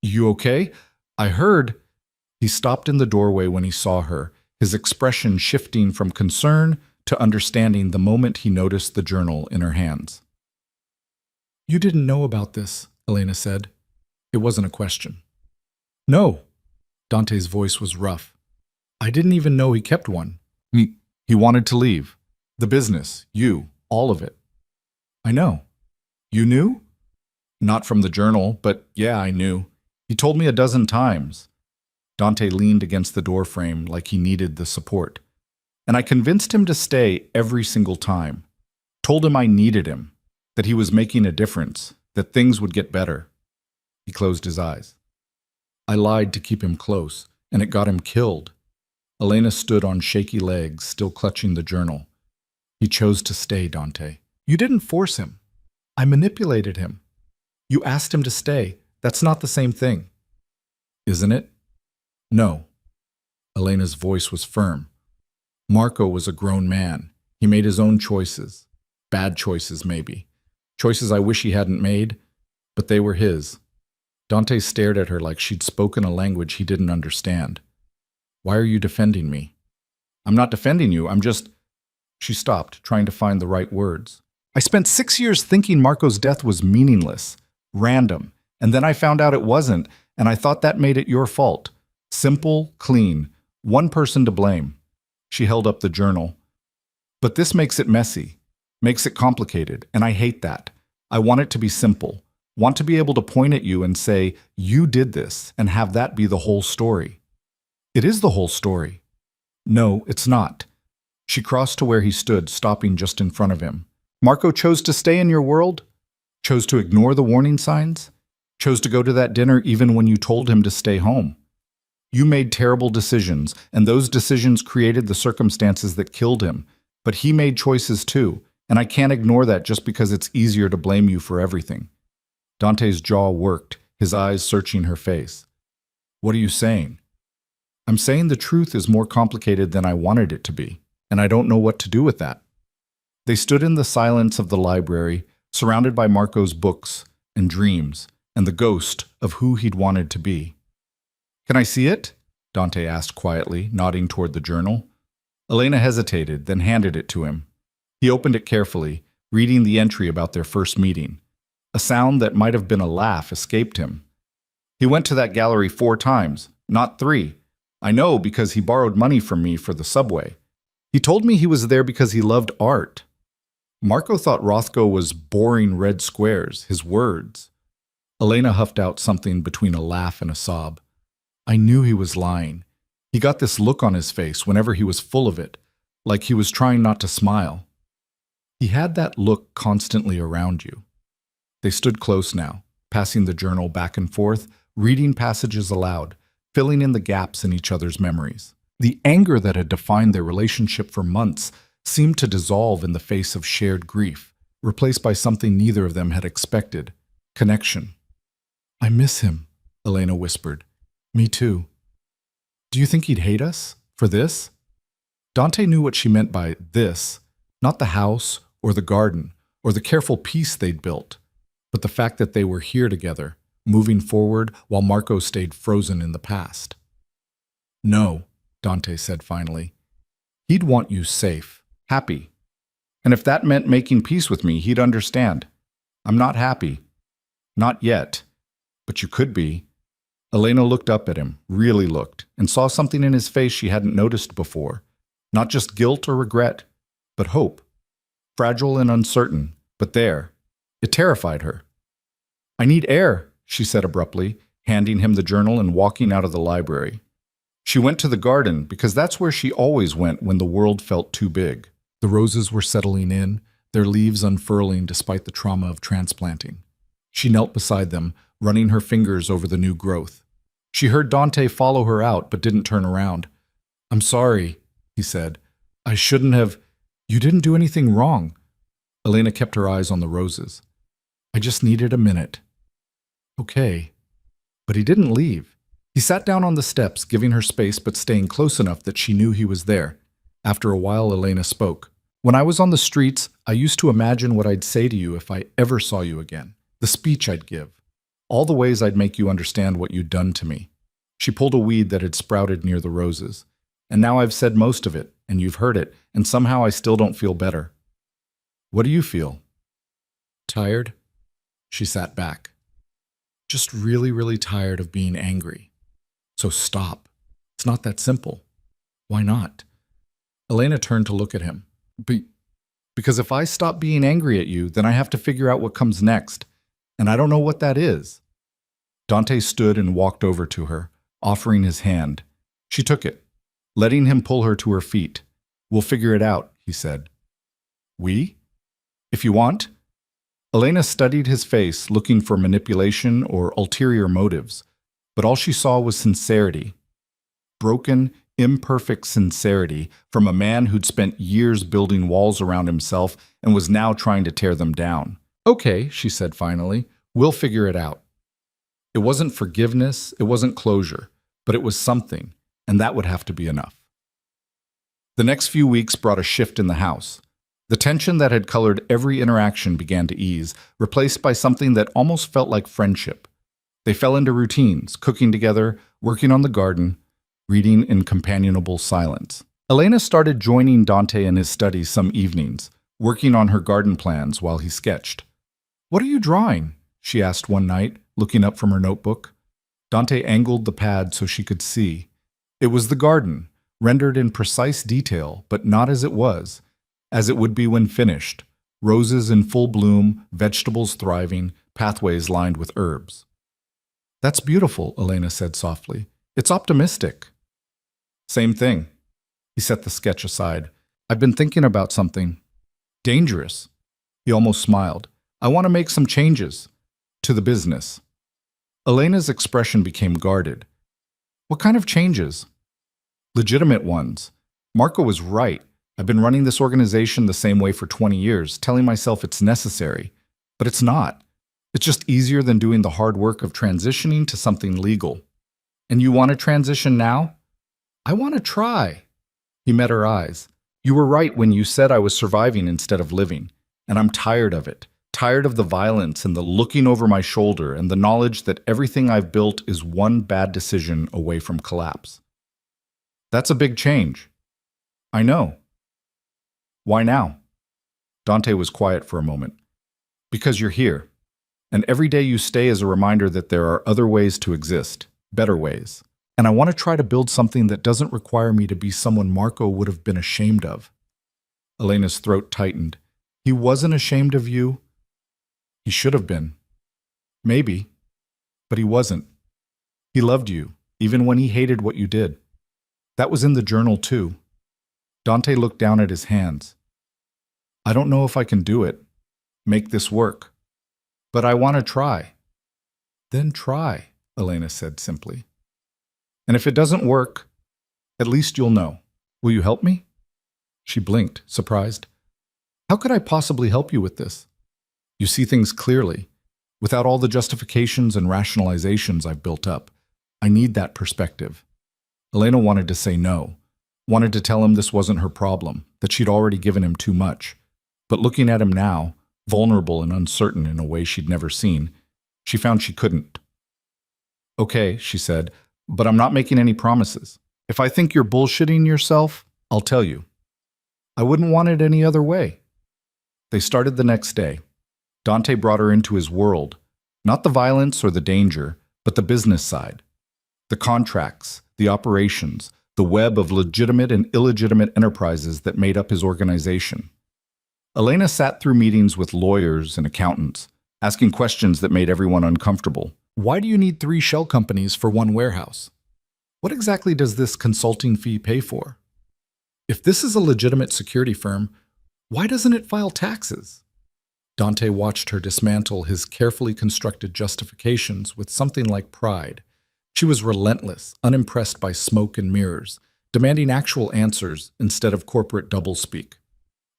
Speaker 1: "You okay? I heard." He stopped in the doorway when he saw her, his expression shifting from concern to understanding the moment he noticed the journal in her hands. "You didn't know about this," Elena said. It wasn't a question. "No." Dante's voice was rough. "I didn't even know he kept one. He wanted to leave. The business, you, all of it." "I know." "You knew?" "Not from the journal, but yeah, I knew. He told me a dozen times." Dante leaned against the doorframe like he needed the support. "And I convinced him to stay every single time. Told him I needed him, that he was making a difference, that things would get better. He closed his eyes. I lied to keep him close, and it got him killed. Elena stood on shaky legs, still clutching the journal. He chose to stay, Dante. You didn't force him. I manipulated him. You asked him to stay. That's not the same thing. Isn't it? No. Elena's voice was firm. Marco was a grown man. He made his own choices. Bad choices, maybe. Choices I wish he hadn't made, but they were his. Dante stared at her like she'd spoken a language he didn't understand. Why are you defending me? I'm not defending you, I'm just... She stopped, trying to find the right words. I spent 6 years thinking Marco's death was meaningless, random, and then I found out it wasn't, and I thought that made it your fault. Simple, clean, one person to blame. She held up the journal. But this makes it messy, makes it complicated, and I hate that. I want it to be simple. Want to be able to point at you and say, you did this, and have that be the whole story. It is the whole story. No, it's not. She crossed to where he stood, stopping just in front of him. Marco chose to stay in your world? Chose to ignore the warning signs? Chose to go to that dinner even when you told him to stay home? You made terrible decisions, and those decisions created the circumstances that killed him. But he made choices too, and I can't ignore that just because it's easier to blame you for everything. Dante's jaw worked, his eyes searching her face. What are you saying? I'm saying the truth is more complicated than I wanted it to be, and I don't know what to do with that. They stood in the silence of the library, surrounded by Marco's books and dreams, and the ghost of who he'd wanted to be. Can I see it? Dante asked quietly, nodding toward the journal. Elena hesitated, then handed it to him. He opened it carefully, reading the entry about their first meeting. A sound that might have been a laugh escaped him. He went to that gallery 4 times, not 3. I know because he borrowed money from me for the subway. He told me he was there because he loved art. Marco thought Rothko was boring red squares, his words. Elena huffed out something between a laugh and a sob. I knew he was lying. He got this look on his face whenever he was full of it, like he was trying not to smile. He had that look constantly around you. They stood close now, passing the journal back and forth, reading passages aloud, filling in the gaps in each other's memories. The anger that had defined their relationship for months seemed to dissolve in the face of shared grief, replaced by something neither of them had expected: connection. I miss him, Elena whispered. Me too. Do you think he'd hate us for this? Dante knew what she meant by this, not the house or the garden or the careful peace they'd built, but the fact that they were here together, moving forward while Marco stayed frozen in the past. No, Dante said finally. He'd want you safe, happy. And if that meant making peace with me, he'd understand. I'm not happy. Not yet. But you could be. Elena looked up at him, really looked, and saw something in his face she hadn't noticed before. Not just guilt or regret, but hope. Fragile and uncertain, but there. It terrified her. I need air, she said abruptly, handing him the journal and walking out of the library. She went to the garden because that's where she always went when the world felt too big. The roses were settling in, their leaves unfurling despite the trauma of transplanting. She knelt beside them, running her fingers over the new growth. She heard Dante follow her out, but didn't turn around. I'm sorry, he said. I shouldn't have... You didn't do anything wrong. Elena kept her eyes on the roses. I just needed a minute. Okay. But he didn't leave. He sat down on the steps, giving her space but staying close enough that she knew he was there. After a while, Elena spoke. When I was on the streets, I used to imagine what I'd say to you if I ever saw you again. The speech I'd give. All the ways I'd make you understand what you'd done to me. She pulled a weed that had sprouted near the roses. And now I've said most of it, and you've heard it, and somehow I still don't feel better. What do you feel? Tired? She sat back. Just really, really tired of being angry. So stop. It's not that simple. Why not? Elena turned to look at him. Because if I stop being angry at you, then I have to figure out what comes next. And I don't know what that is. Dante stood and walked over to her, offering his hand. She took it, letting him pull her to her feet. We'll figure it out, he said. We? If you want. Elena studied his face, looking for manipulation or ulterior motives, but all she saw was sincerity. Broken, imperfect sincerity from a man who'd spent years building walls around himself and was now trying to tear them down. "Okay," she said finally, "we'll figure it out." It wasn't forgiveness, it wasn't closure, but it was something, and that would have to be enough. The next few weeks brought a shift in the house. The tension that had colored every interaction began to ease, replaced by something that almost felt like friendship. They fell into routines, cooking together, working on the garden, reading in companionable silence. Elena started joining Dante in his studies some evenings, working on her garden plans while he sketched. "What are you drawing?" she asked one night, looking up from her notebook. Dante angled the pad so she could see. It was the garden, rendered in precise detail, but not as it would be when finished. Roses in full bloom, vegetables thriving, pathways lined with herbs. "That's beautiful," Elena said softly. "It's optimistic." "Same thing." He set the sketch aside. "I've been thinking about something. Dangerous." He almost smiled. "I want to make some changes. To the business." Elena's expression became guarded. "What kind of changes?" "Legitimate ones. Marco was right. I've been running this organization the same way for 20 years, telling myself it's necessary. But it's not. It's just easier than doing the hard work of transitioning to something legal." "And you want to transition now?" "I want to try." He met her eyes. "You were right when you said I was surviving instead of living. And I'm tired of it. Tired of the violence and the looking over my shoulder and the knowledge that everything I've built is one bad decision away from collapse." "That's a big change." "I know." "Why now?" Dante was quiet for a moment. "Because you're here. And every day you stay is a reminder that there are other ways to exist, better ways. And I want to try to build something that doesn't require me to be someone Marco would have been ashamed of." Elena's throat tightened. "He wasn't ashamed of you?" "He should have been. Maybe. But he wasn't. He loved you, even when he hated what you did. That was in the journal too." Dante looked down at his hands. "I don't know if I can do it. Make this work. But I want to try." "Then try," Elena said simply. "And if it doesn't work, at least you'll know. Will you help me?" She blinked, surprised. "How could I possibly help you with this? You see things clearly, without all the justifications and rationalizations I've built up. I need that perspective." Elena wanted to say no, wanted to tell him this wasn't her problem, that she'd already given him too much. But looking at him now, vulnerable and uncertain in a way she'd never seen, she found she couldn't. "Okay," she said, "but I'm not making any promises. If I think you're bullshitting yourself, I'll tell you. I wouldn't want it any other way." They started the next day. Dante brought her into his world, not the violence or the danger, but the business side. The contracts, the operations, the web of legitimate and illegitimate enterprises that made up his organization. Elena sat through meetings with lawyers and accountants, asking questions that made everyone uncomfortable. Why do you need 3 shell companies for one warehouse? What exactly does this consulting fee pay for? If this is a legitimate security firm, why doesn't it file taxes? Dante watched her dismantle his carefully constructed justifications with something like pride. She was relentless, unimpressed by smoke and mirrors, demanding actual answers instead of corporate doublespeak.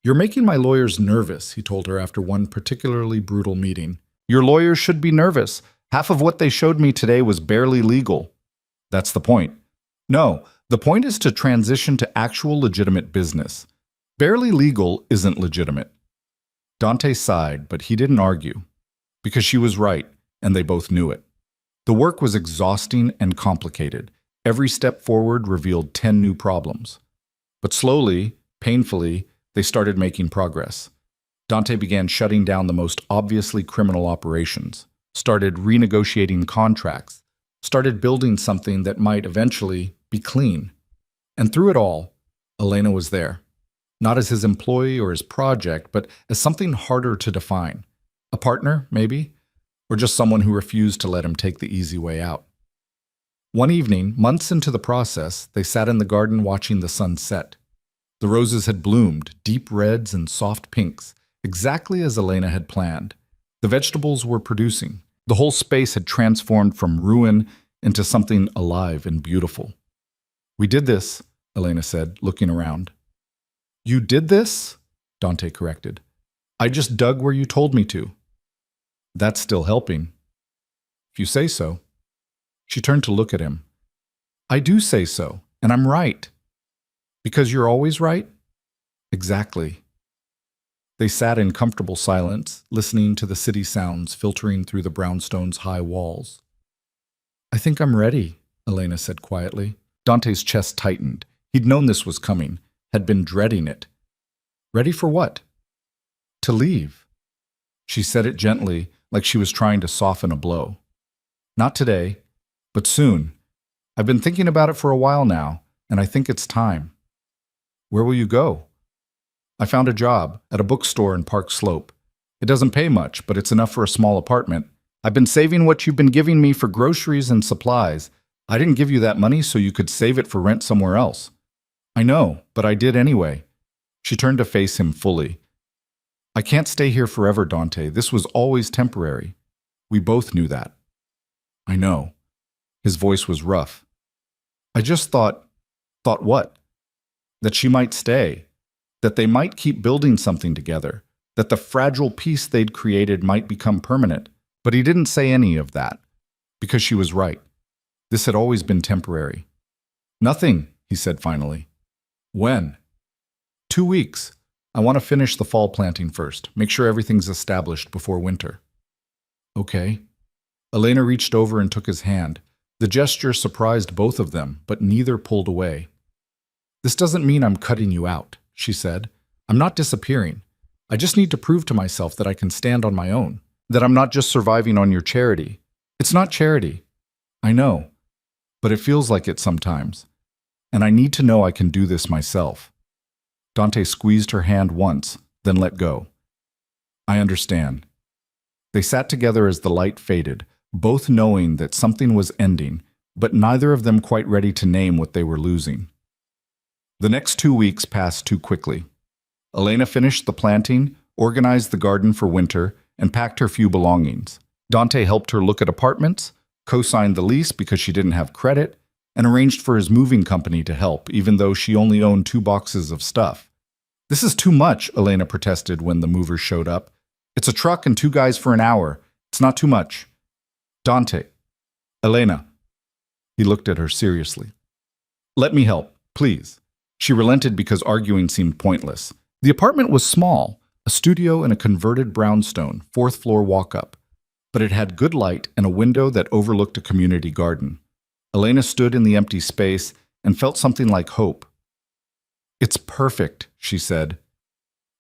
Speaker 1: "You're making my lawyers nervous," he told her after one particularly brutal meeting. "Your lawyers should be nervous. Half of what they showed me today was barely legal." "That's the point." "No, the point is to transition to actual legitimate business. Barely legal isn't legitimate." Dante sighed, but he didn't argue, because she was right, and they both knew it. The work was exhausting and complicated. Every step forward revealed 10 new problems. But slowly, painfully, they started making progress. Dante began shutting down the most obviously criminal operations, started renegotiating contracts, started building something that might eventually be clean. And through it all, Elena was there. Not as his employee or his project, but as something harder to define. A partner, maybe? Or just someone who refused to let him take the easy way out. One evening, months into the process, they sat in the garden watching the sun set. The roses had bloomed, deep reds and soft pinks, exactly as Elena had planned. The vegetables were producing. The whole space had transformed from ruin into something alive and beautiful. "We did this," Elena said, looking around. "You did this?" Dante corrected. "I just dug where you told me to." "That's still helping." "If you say so." She turned to look at him. "I do say so, and I'm right." "Because you're always right?" "Exactly." They sat in comfortable silence, listening to the city sounds filtering through the brownstone's high walls. "I think I'm ready," Elena said quietly. Dante's chest tightened. He'd known this was coming, had been dreading it. "Ready for what?" "To leave." She said it gently, like she was trying to soften a blow. "Not today, but soon. I've been thinking about it for a while now, and I think it's time." "Where will you go?" "I found a job at a bookstore in Park Slope. It doesn't pay much, but it's enough for a small apartment. I've been saving what you've been giving me for groceries and supplies. I didn't give you that money so you could save it for rent somewhere else." "I know, but I did anyway." She turned to face him fully. "I can't stay here forever, Dante. This was always temporary. We both knew that." "I know." His voice was rough. "I just thought..." "Thought what?" "That she might stay. That they might keep building something together. That the fragile peace they'd created might become permanent." But he didn't say any of that, because she was right. This had always been temporary. "Nothing," he said finally. "When?" 2 weeks. I want to finish the fall planting first. Make sure everything's established before winter." "Okay." Elena reached over and took his hand. The gesture surprised both of them, but neither pulled away. "This doesn't mean I'm cutting you out," she said. "I'm not disappearing. I just need to prove to myself that I can stand on my own. That I'm not just surviving on your charity. It's not charity. I know. But it feels like it sometimes. And I need to know I can do this myself." Dante squeezed her hand once, then let go. "I understand." They sat together as the light faded, both knowing that something was ending, but neither of them quite ready to name what they were losing. The next 2 weeks passed too quickly. Elena finished the planting, organized the garden for winter, and packed her few belongings. Dante helped her look at apartments, co-signed the lease because she didn't have credit, and arranged for his moving company to help, even though she only owned 2 boxes of stuff. "This is too much," Elena protested when the movers showed up. "It's a truck and 2 guys for an hour. It's not too much." "Dante." "Elena." He looked at her seriously. "Let me help, please." She relented because arguing seemed pointless. The apartment was small, a studio in a converted brownstone, 4th-floor walk-up. But it had good light and a window that overlooked a community garden. Elena stood in the empty space and felt something like hope. "It's perfect," she said.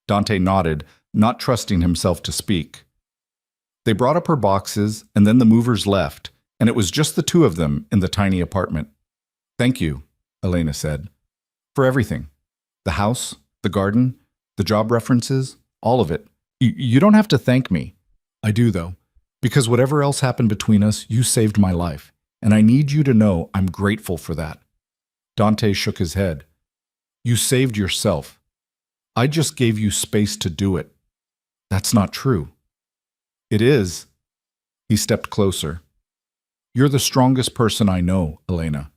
Speaker 1: Dante nodded, not trusting himself to speak. They brought up her boxes, and then the movers left, and it was just the 2 of them in the tiny apartment. "Thank you," Elena said. "For everything. The house, the garden, the job references, all of it. You don't have to thank me." "I do, though. Because whatever else happened between us, you saved my life. And I need you to know I'm grateful for that." Dante shook his head. "You saved yourself. I just gave you space to do it." "That's not true." "It is." He stepped closer. "You're the strongest person I know, Elena.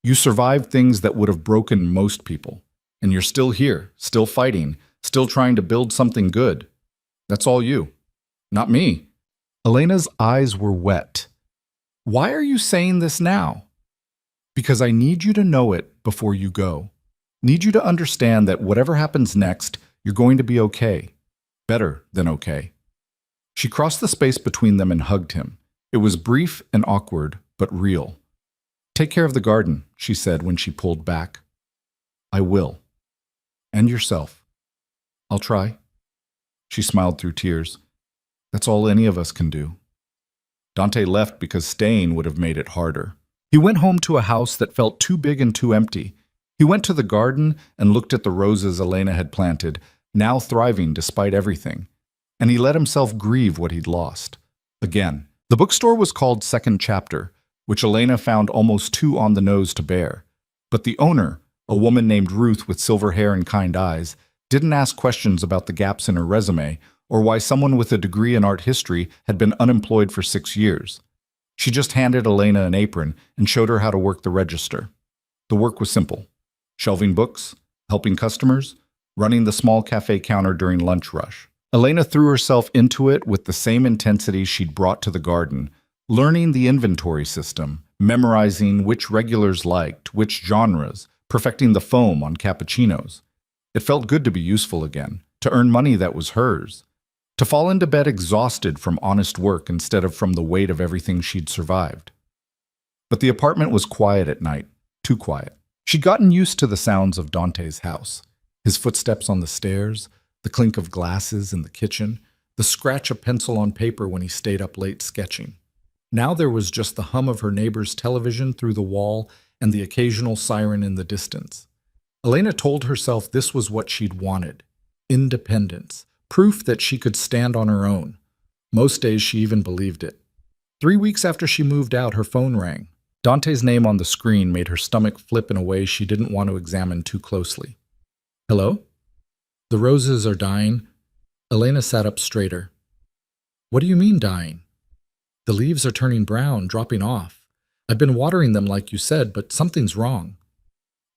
Speaker 1: You survived things that would have broken most people. And you're still here, still fighting, still trying to build something good. That's all you. Not me." Elena's eyes were wet. "Why are you saying this now?" "Because I need you to know it before you go. Need you to understand that whatever happens next, you're going to be okay. Better than okay." She crossed the space between them and hugged him. It was brief and awkward, but real. "Take care of the garden," she said when she pulled back. "I will. And yourself." "I'll try." She smiled through tears. "That's all any of us can do." Dante left because staying would have made it harder. He went home to a house that felt too big and too empty. He went to the garden and looked at the roses Elena had planted, now thriving despite everything. And he let himself grieve what he'd lost. Again, the bookstore was called Second Chapter, which Elena found almost too on the nose to bear. But the owner, a woman named Ruth with silver hair and kind eyes, didn't ask questions about the gaps in her resume, or why someone with a degree in art history had been unemployed for 6 years. She just handed Elena an apron and showed her how to work the register. The work was simple: shelving books, helping customers, running the small cafe counter during lunch rush. Elena threw herself into it with the same intensity she'd brought to the garden, learning the inventory system, memorizing which regulars liked, which genres, perfecting the foam on cappuccinos. It felt good to be useful again, to earn money that was hers, to fall into bed exhausted from honest work instead of from the weight of everything she'd survived. But the apartment was quiet at night, too quiet. She'd gotten used to the sounds of Dante's house, his footsteps on the stairs, the clink of glasses in the kitchen, the scratch of pencil on paper when he stayed up late sketching. Now there was just the hum of her neighbor's television through the wall and the occasional siren in the distance. Elena told herself this was what she'd wanted: independence, proof that she could stand on her own. Most days she even believed it. 3 weeks after she moved out, her phone rang. Dante's name on the screen made her stomach flip in a way she didn't want to examine too closely. Hello? The roses are dying. Elena sat up straighter. What do you mean dying? The leaves are turning brown, dropping off. I've been watering them like you said, but something's wrong.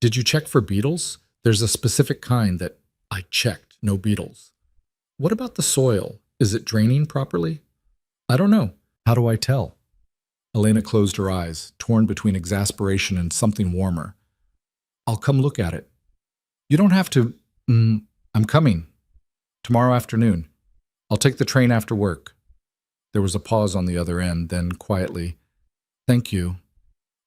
Speaker 1: Did you check for beetles? There's a specific kind that I checked, no beetles. What about the soil? Is it draining properly? I don't know. How do I tell? Elena closed her eyes, torn between exasperation and something warmer. I'll come look at it. You don't have to. I'm coming. Tomorrow afternoon. I'll take the train after work. There was a pause on the other end, then quietly, Thank you.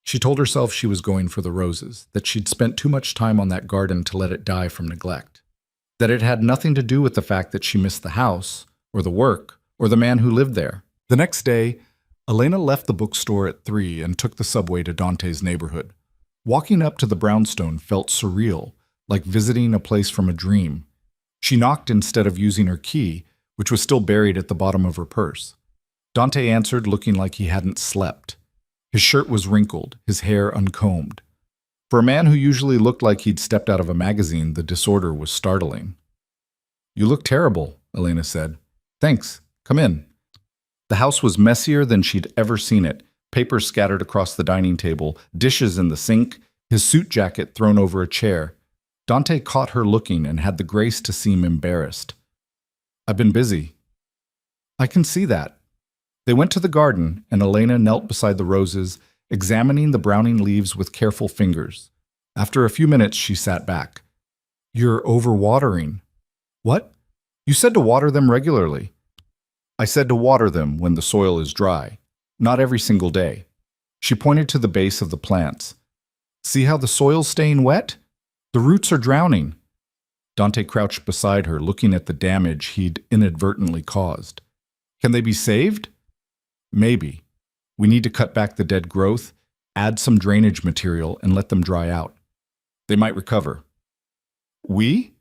Speaker 1: She told herself she was going for the roses, that she'd spent too much time on that garden to let it die from neglect, that it had nothing to do with the fact that she missed the house, or the work, or the man who lived there. The next day, Elena left the bookstore at 3 and took the subway to Dante's neighborhood. Walking up to the brownstone felt surreal, like visiting a place from a dream. She knocked instead of using her key, which was still buried at the bottom of her purse. Dante answered, looking like he hadn't slept. His shirt was wrinkled, his hair uncombed. For a man who usually looked like he'd stepped out of a magazine, the disorder was startling. You look terrible, Elena said. Thanks. Come in. The house was messier than she'd ever seen it, papers scattered across the dining table, dishes in the sink, his suit jacket thrown over a chair. Dante caught her looking and had the grace to seem embarrassed. I've been busy. I can see that. They went to the garden, and Elena knelt beside the roses, examining the browning leaves with careful fingers. After a few minutes, she sat back. You're overwatering. What? You said to water them regularly. I said to water them when the soil is dry, not every single day. She pointed to the base of the plants. See how the soil's staying wet? The roots are drowning. Dante crouched beside her, looking at the damage he'd inadvertently caused. Can they be saved? Maybe. We need to cut back the dead growth, add some drainage material, and let them dry out. They might recover. We?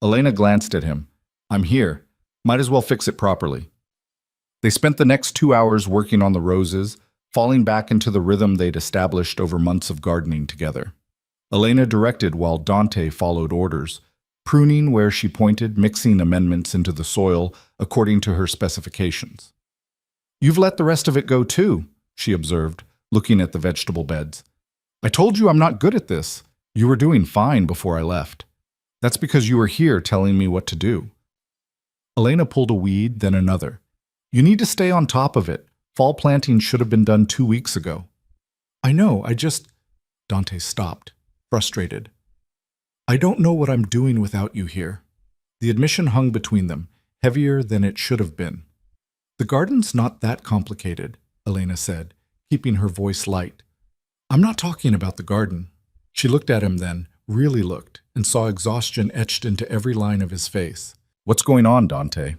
Speaker 1: Elena glanced at him. I'm here. Might as well fix it properly. They spent the next 2 hours working on the roses, falling back into the rhythm they'd established over months of gardening together. Elena directed while Dante followed orders, pruning where she pointed, mixing amendments into the soil according to her specifications. You've let the rest of it go too, she observed, looking at the vegetable beds. I told you I'm not good at this. You were doing fine before I left. That's because you were here telling me what to do. Elena pulled a weed, then another. You need to stay on top of it. Fall planting should have been done 2 weeks ago. I know, Dante stopped, frustrated. I don't know what I'm doing without you here. The admission hung between them, heavier than it should have been. The garden's not that complicated, Elena said, keeping her voice light. I'm not talking about the garden. She looked at him then, really looked, and saw exhaustion etched into every line of his face. What's going on, Dante?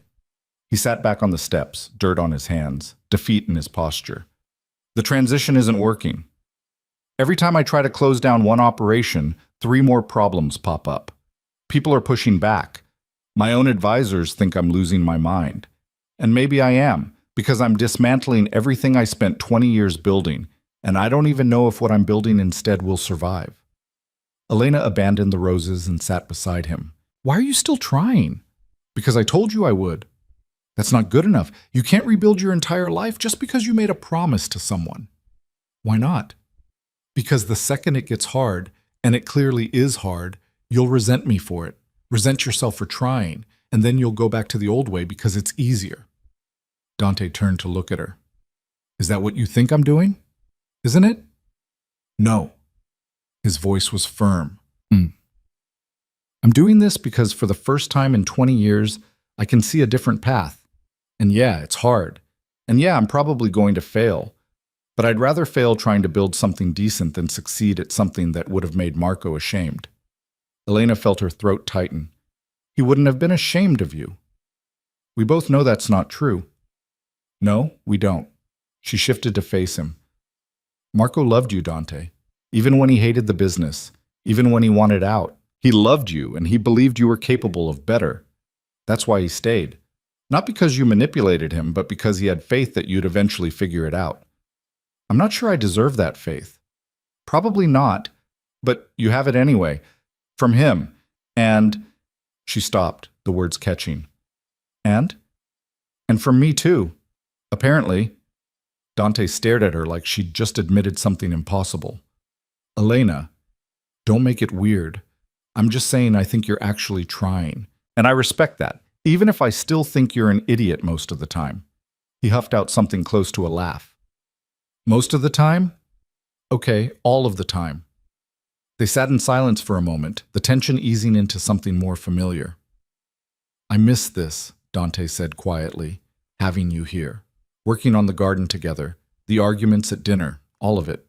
Speaker 1: He sat back on the steps, dirt on his hands, defeat in his posture. The transition isn't working. Every time I try to close down one operation, 3 more problems pop up. People are pushing back. My own advisors think I'm losing my mind. And maybe I am, because I'm dismantling everything I spent 20 years building, and I don't even know if what I'm building instead will survive. Elena abandoned the roses and sat beside him. Why are you still trying? Because I told you I would. That's not good enough. You can't rebuild your entire life just because you made a promise to someone. Why not? Because the second it gets hard, and it clearly is hard, you'll resent me for it, resent yourself for trying, and then you'll go back to the old way because it's easier. Dante turned to look at her. Is that what you think I'm doing? Isn't it? No. His voice was firm. I'm doing this because for the first time in 20 years, I can see a different path. And yeah, it's hard. And yeah, I'm probably going to fail. But I'd rather fail trying to build something decent than succeed at something that would have made Marco ashamed. Elena felt her throat tighten. He wouldn't have been ashamed of you. We both know that's not true. No, we don't. She shifted to face him. Marco loved you, Dante. Even when he hated the business, even when he wanted out, he loved you and he believed you were capable of better. That's why he stayed. Not because you manipulated him, but because he had faith that you'd eventually figure it out. I'm not sure I deserve that faith. Probably not, but you have it anyway. From him. And she stopped, the words catching. And from me too. Apparently. Dante stared at her like she'd just admitted something impossible. Elena, don't make it weird. I'm just saying I think you're actually trying. And I respect that, even if I still think you're an idiot most of the time. He huffed out something close to a laugh. Most of the time? Okay, all of the time. They sat in silence for a moment, the tension easing into something more familiar. I miss this, Dante said quietly, having you here. Working on the garden together, the arguments at dinner, all of it.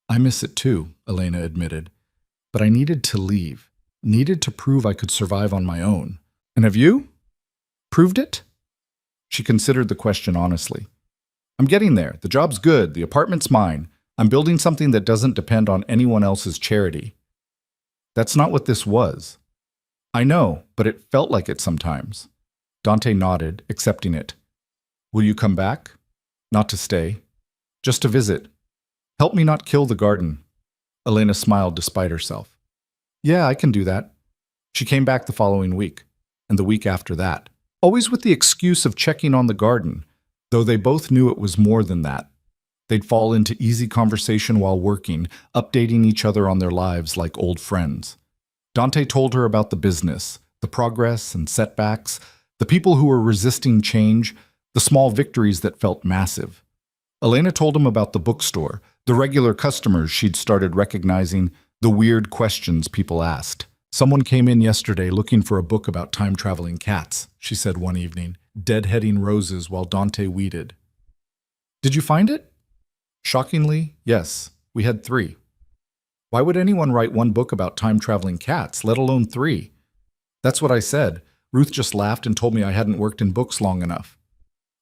Speaker 1: I miss it too, Elena admitted. But I needed to leave, needed to prove I could survive on my own. And have you? Proved it? She considered the question honestly. I'm getting there. The job's good. The apartment's mine. I'm building something that doesn't depend on anyone else's charity. That's not what this was. I know, but it felt like it sometimes. Dante nodded, accepting it. Will you come back? Not to stay. Just to visit. Help me not kill the garden. Elena smiled despite herself. Yeah, I can do that. She came back the following week, and the week after that, always with the excuse of checking on the garden, though they both knew it was more than that. They'd fall into easy conversation while working, updating each other on their lives like old friends. Dante told her about the business, the progress and setbacks, the people who were resisting change, the small victories that felt massive. Elena told him about the bookstore, the regular customers she'd started recognizing, the weird questions people asked. Someone came in yesterday looking for a book about time-traveling cats, she said one evening, deadheading roses while Dante weeded. Did you find it? Shockingly, yes. We had 3. Why would anyone write one book about time-traveling cats, let alone 3? That's what I said. Ruth just laughed and told me I hadn't worked in books long enough.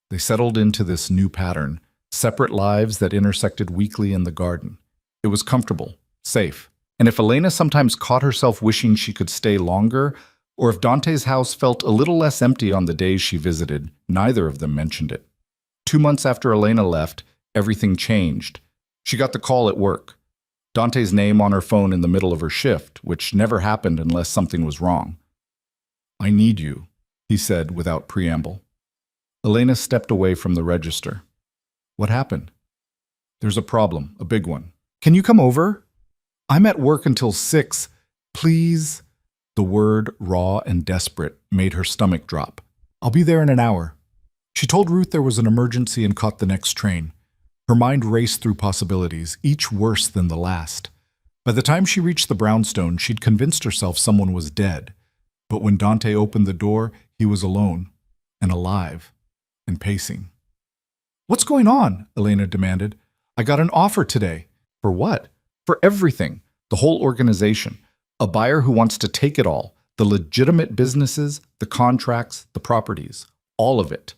Speaker 1: They settled into this new pattern, separate lives that intersected weekly in the garden. It was comfortable, safe. And if Elena sometimes caught herself wishing she could stay longer, or if Dante's house felt a little less empty on the days she visited, neither of them mentioned it. 2 months after Elena left, everything changed. She got the call at work. Dante's name on her phone in the middle of her shift, which never happened unless something was wrong. I need you, he said without preamble. Elena stepped away from the register. What happened? There's a problem, a big one. Can you come over? I'm at work until 6. Please? The word, raw and desperate, made her stomach drop. I'll be there in an hour. She told Ruth there was an emergency and caught the next train. Her mind raced through possibilities, each worse than the last. By the time she reached the brownstone, she'd convinced herself someone was dead. But when Dante opened the door, he was alone, and alive, and pacing. What's going on? Elena demanded. I got an offer today. For what? For everything. The whole organization. A buyer who wants to take it all. The legitimate businesses, the contracts, the properties. All of it.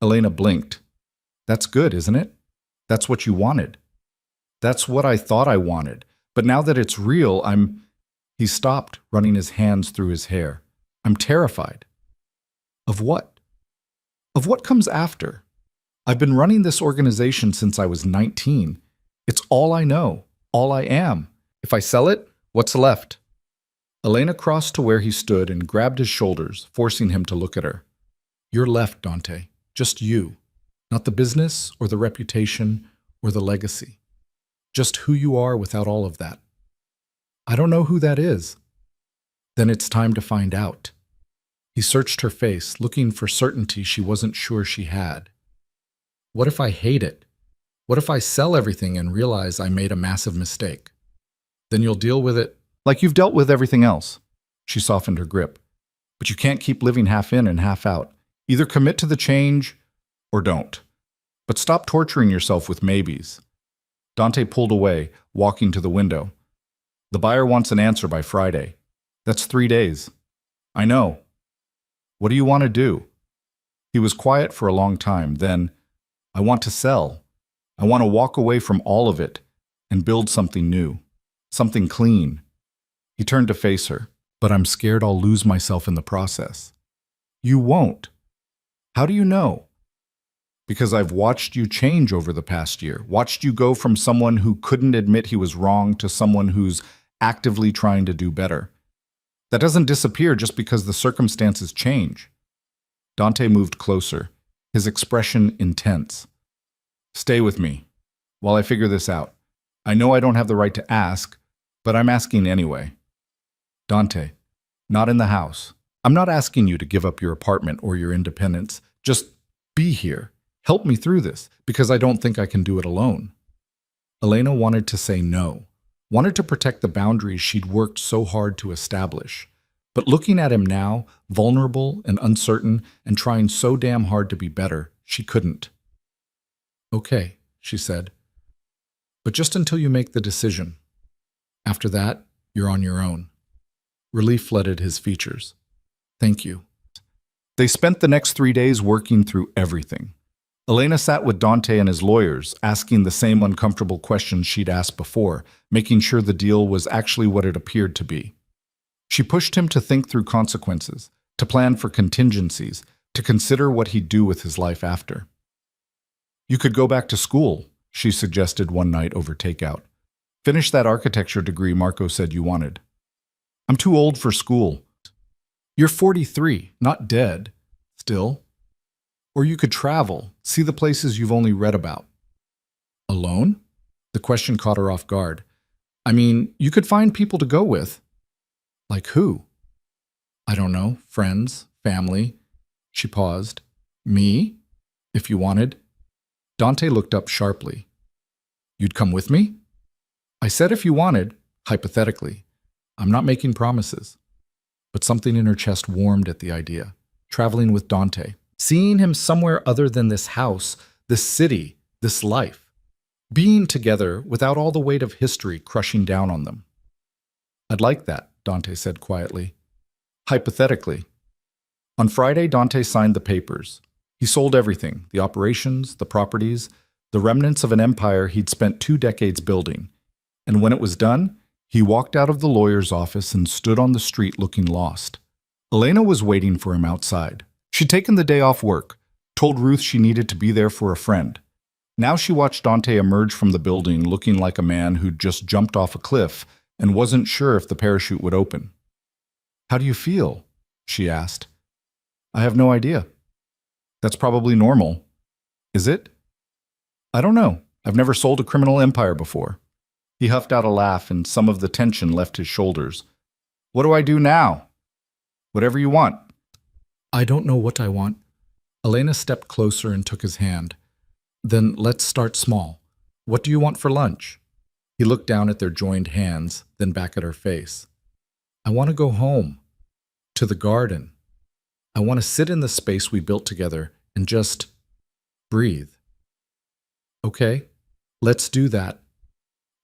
Speaker 1: Elena blinked. That's good, isn't it? That's what you wanted. That's what I thought I wanted. But now that it's real, He stopped, running his hands through his hair. I'm terrified. Of what? Of what comes after? I've been running this organization since I was 19. It's all I know, all I am. If I sell it, what's left? Elena crossed to where he stood and grabbed his shoulders, forcing him to look at her. You're left, Dante. Just you. Not the business or the reputation or the legacy. Just who you are without all of that. I don't know who that is. Then it's time to find out. He searched her face, looking for certainty she wasn't sure she had. What if I hate it? What if I sell everything and realize I made a massive mistake? Then you'll deal with it like you've dealt with everything else. She softened her grip. But you can't keep living half in and half out. Either commit to the change or don't. But stop torturing yourself with maybes. Dante pulled away, walking to the window. The buyer wants an answer by Friday. That's 3 days. I know. What do you want to do? He was quiet for a long time. Then, I want to sell. I want to walk away from all of it and build something new, something clean. He turned to face her. But I'm scared I'll lose myself in the process. You won't. How do you know? Because I've watched you change over the past year, watched you go from someone who couldn't admit he was wrong to someone who's actively trying to do better. That doesn't disappear just because the circumstances change. Dante moved closer, his expression intense. Stay with me while I figure this out. I know I don't have the right to ask, but I'm asking anyway. Dante, not in the house. I'm not asking you to give up your apartment or your independence. Just be here. Help me through this, because I don't think I can do it alone. Elena wanted to say no, wanted to protect the boundaries she'd worked so hard to establish. But looking at him now, vulnerable and uncertain and trying so damn hard to be better, she couldn't. Okay, she said. But just until you make the decision. After that, you're on your own. Relief flooded his features. Thank you. They spent the next 3 days working through everything. Elena sat with Dante and his lawyers, asking the same uncomfortable questions she'd asked before, making sure the deal was actually what it appeared to be. She pushed him to think through consequences, to plan for contingencies, to consider what he'd do with his life after. You could go back to school, she suggested one night over takeout. Finish that architecture degree Marco said you wanted. I'm too old for school. You're 43, not dead. Still. Or you could travel, see the places you've only read about. Alone? The question caught her off guard. I mean, you could find people to go with. Like who? I don't know. Friends, family. She paused. Me? If you wanted. Dante looked up sharply. You'd come with me? I said if you wanted, hypothetically. I'm not making promises. But something in her chest warmed at the idea. Traveling with Dante. Seeing him somewhere other than this house, this city, this life. Being together without all the weight of history crushing down on them. I'd like that, Dante said quietly. Hypothetically. On Friday, Dante signed the papers. He sold everything, the operations, the properties, the remnants of an empire he'd spent 2 decades building. And when it was done, he walked out of the lawyer's office and stood on the street looking lost. Elena was waiting for him outside. She'd taken the day off work, told Ruth she needed to be there for a friend. Now she watched Dante emerge from the building looking like a man who'd just jumped off a cliff and wasn't sure if the parachute would open. How do you feel? She asked. I have no idea. That's probably normal. Is it? I don't know. I've never sold a criminal empire before. He huffed out a laugh, and some of the tension left his shoulders. What do I do now? Whatever you want. I don't know what I want. Elena stepped closer and took his hand. Then let's start small. What do you want for lunch? He looked down at their joined hands, then back at her face. I want to go home. To the garden. I want to sit in the space we built together and just breathe. Okay, let's do that.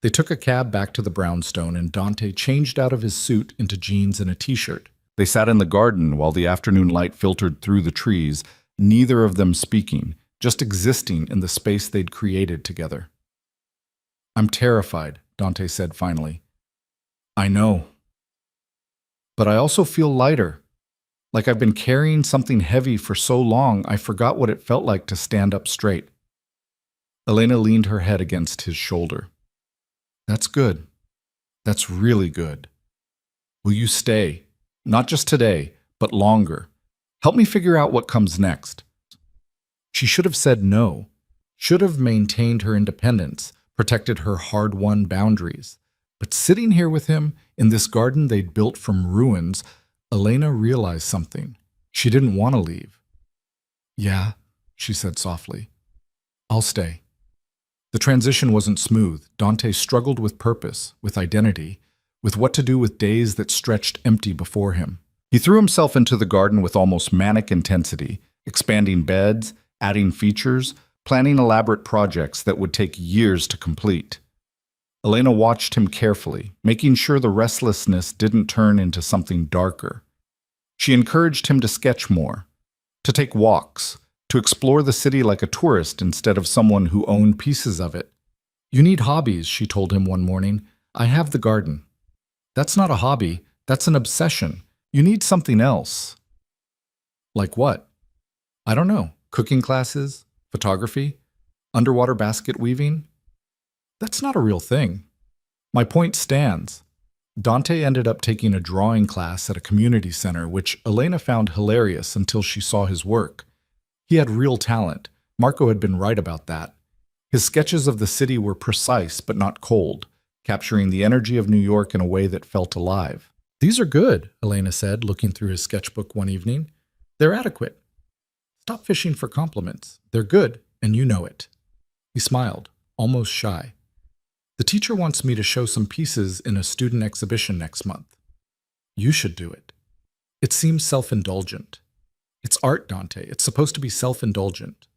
Speaker 1: They took a cab back to the brownstone, and Dante changed out of his suit into jeans and a t-shirt. They sat in the garden while the afternoon light filtered through the trees, neither of them speaking, just existing in the space they'd created together. I'm terrified, Dante said finally. I know. But I also feel lighter. Like I've been carrying something heavy for so long, I forgot what it felt like to stand up straight. Elena leaned her head against his shoulder. That's good. That's really good. Will you stay? Not just today, but longer. Help me figure out what comes next. She should have said no, should have maintained her independence, protected her hard-won boundaries. But sitting here with him, in this garden they'd built from ruins, Elena realized something. She didn't want to leave. "Yeah," she said softly. "I'll stay." The transition wasn't smooth. Dante struggled with purpose, with identity, with what to do with days that stretched empty before him. He threw himself into the garden with almost manic intensity, expanding beds, adding features, planning elaborate projects that would take years to complete. Elena watched him carefully, making sure the restlessness didn't turn into something darker. She encouraged him to sketch more, to take walks, to explore the city like a tourist instead of someone who owned pieces of it. "You need hobbies," she told him one morning. "I have the garden." "That's not a hobby, that's an obsession. You need something else." "Like what?" "I don't know. Cooking classes? Photography? Underwater basket weaving?" "That's not a real thing." "My point stands." Dante ended up taking a drawing class at a community center, which Elena found hilarious until she saw his work. He had real talent. Marco had been right about that. His sketches of the city were precise but not cold, capturing the energy of New York in a way that felt alive. "These are good," Elena said, looking through his sketchbook one evening. "They're adequate. Stop fishing for compliments. They're good, and you know it." He smiled, almost shy. "The teacher wants me to show some pieces in a student exhibition next month." "You should do it." "It seems self-indulgent." "It's art, Dante. It's supposed to be self-indulgent."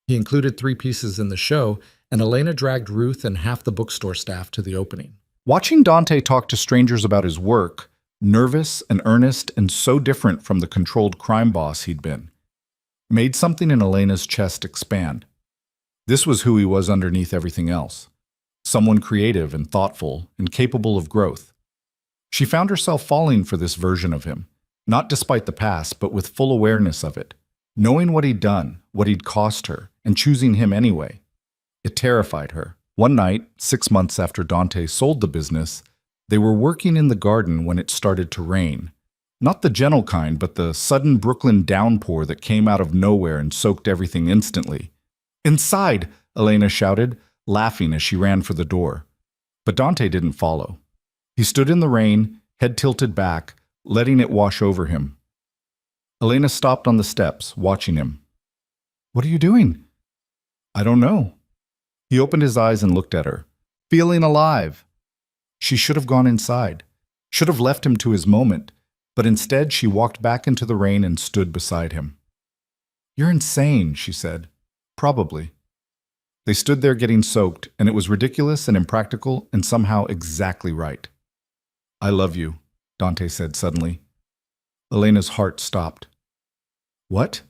Speaker 1: He included 3 pieces in the show, and Elena dragged Ruth and half the bookstore staff to the opening. Watching Dante talk to strangers about his work, nervous and earnest and so different from the controlled crime boss he'd been, made something in Elena's chest expand. This was who he was underneath everything else. Someone creative and thoughtful and capable of growth. She found herself falling for this version of him, not despite the past, but with full awareness of it, knowing what he'd done, what he'd cost her, and choosing him anyway. It terrified her. One night, 6 months after Dante sold the business, they were working in the garden when it started to rain. Not the gentle kind, but the sudden Brooklyn downpour that came out of nowhere and soaked everything instantly. "Inside!" Elena shouted, laughing as she ran for the door. But Dante didn't follow. He stood in the rain, head tilted back, letting it wash over him. Elena stopped on the steps, watching him. "What are you doing?" "I don't know." He opened his eyes and looked at her, feeling alive. She should have gone inside, should have left him to his moment, but instead she walked back into the rain and stood beside him. "You're insane," she said. "Probably." They stood there getting soaked, and it was ridiculous and impractical and somehow exactly right. "I love you," Dante said suddenly. Elena's heart stopped. "What?"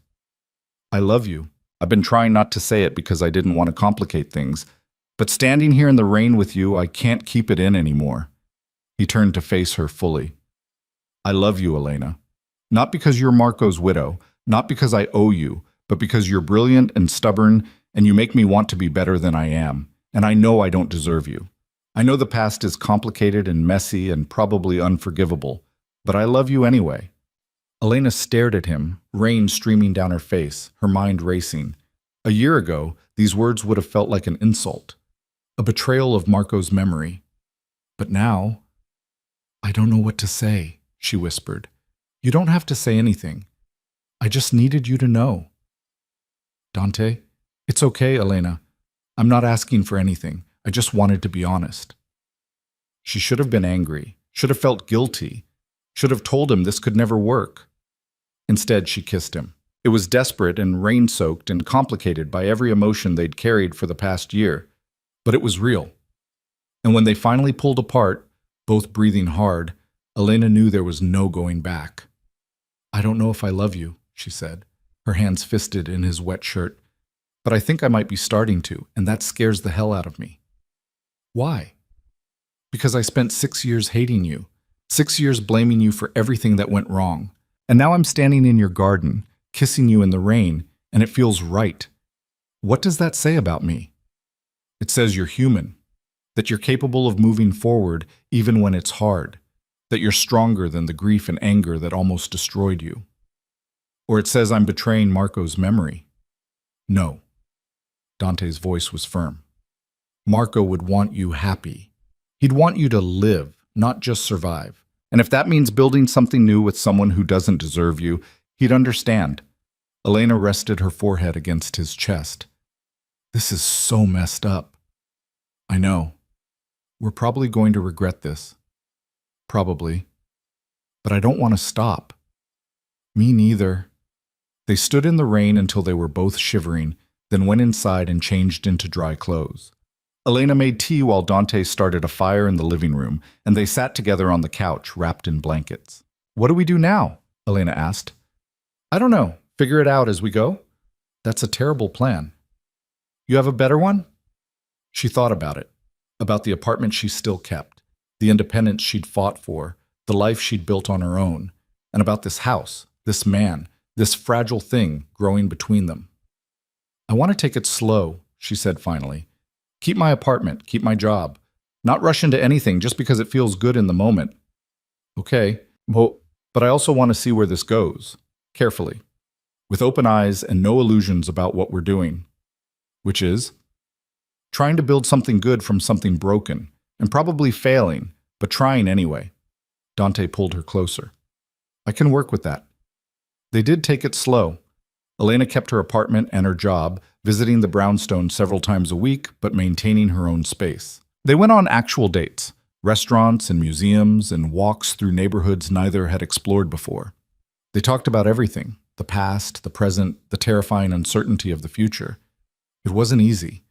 Speaker 1: "I love you. I've been trying not to say it because I didn't want to complicate things, but standing here in the rain with you, I can't keep it in anymore." He turned to face her fully. "I love you, Elena. Not because you're Marco's widow, not because I owe you, but because you're brilliant and stubborn, and you make me want to be better than I am, and I know I don't deserve you. I know the past is complicated and messy and probably unforgivable, but I love you anyway." Elena stared at him, rain streaming down her face, her mind racing. A year ago, these words would have felt like an insult, a betrayal of Marco's memory. But now, "I don't know what to say," she whispered. "You don't have to say anything. I just needed you to know." "Dante, it's okay, Elena. I'm not asking for anything. I just wanted to be honest." She should have been angry, should have felt guilty, should have told him this could never work. Instead, she kissed him. It was desperate and rain-soaked and complicated by every emotion they'd carried for the past year, but it was real. And when they finally pulled apart, both breathing hard, Elena knew there was no going back. "I don't know if I love you," she said, her hands fisted in his wet shirt, "but I think I might be starting to, and that scares the hell out of me." "Why?" "Because I spent 6 years hating you, 6 years blaming you for everything that went wrong. And now I'm standing in your garden, kissing you in the rain, and it feels right. What does that say about me?" "It says you're human, that you're capable of moving forward even when it's hard, that you're stronger than the grief and anger that almost destroyed you." Or it says I'm betraying Marco's memory. No. Dante's voice was firm. Marco would want you happy. He'd want you to live, not just survive. And if that means building something new with someone who doesn't deserve you, he'd understand. Elena rested her forehead against his chest. This is so messed up. I know. We're probably going to regret this. Probably. But I don't want to stop. Me neither. They stood in the rain until they were both shivering, then went inside and changed into dry clothes. Elena made tea while Dante started a fire in the living room, and they sat together on the couch, wrapped in blankets. What do we do now? Elena asked. I don't know. Figure it out as we go? That's a terrible plan. You have a better one? She thought about it, about the apartment she still kept, the independence she'd fought for, the life she'd built on her own, and about this house, this man, this fragile thing growing between them. I want to take it slow, she said finally. Keep my apartment, keep my job. Not rush into anything just because it feels good in the moment. Okay, but I also want to see where this goes, carefully, with open eyes and no illusions about what we're doing, which is trying to build something good from something broken, and probably failing, but trying anyway. Dante pulled her closer. I can work with that. They did take it slow. Elena kept her apartment and her job, visiting the brownstone several times a week, but maintaining her own space. They went on actual dates, restaurants and museums, and walks through neighborhoods neither had explored before. They talked about everything, the past, the present, the terrifying uncertainty of the future. It wasn't easy.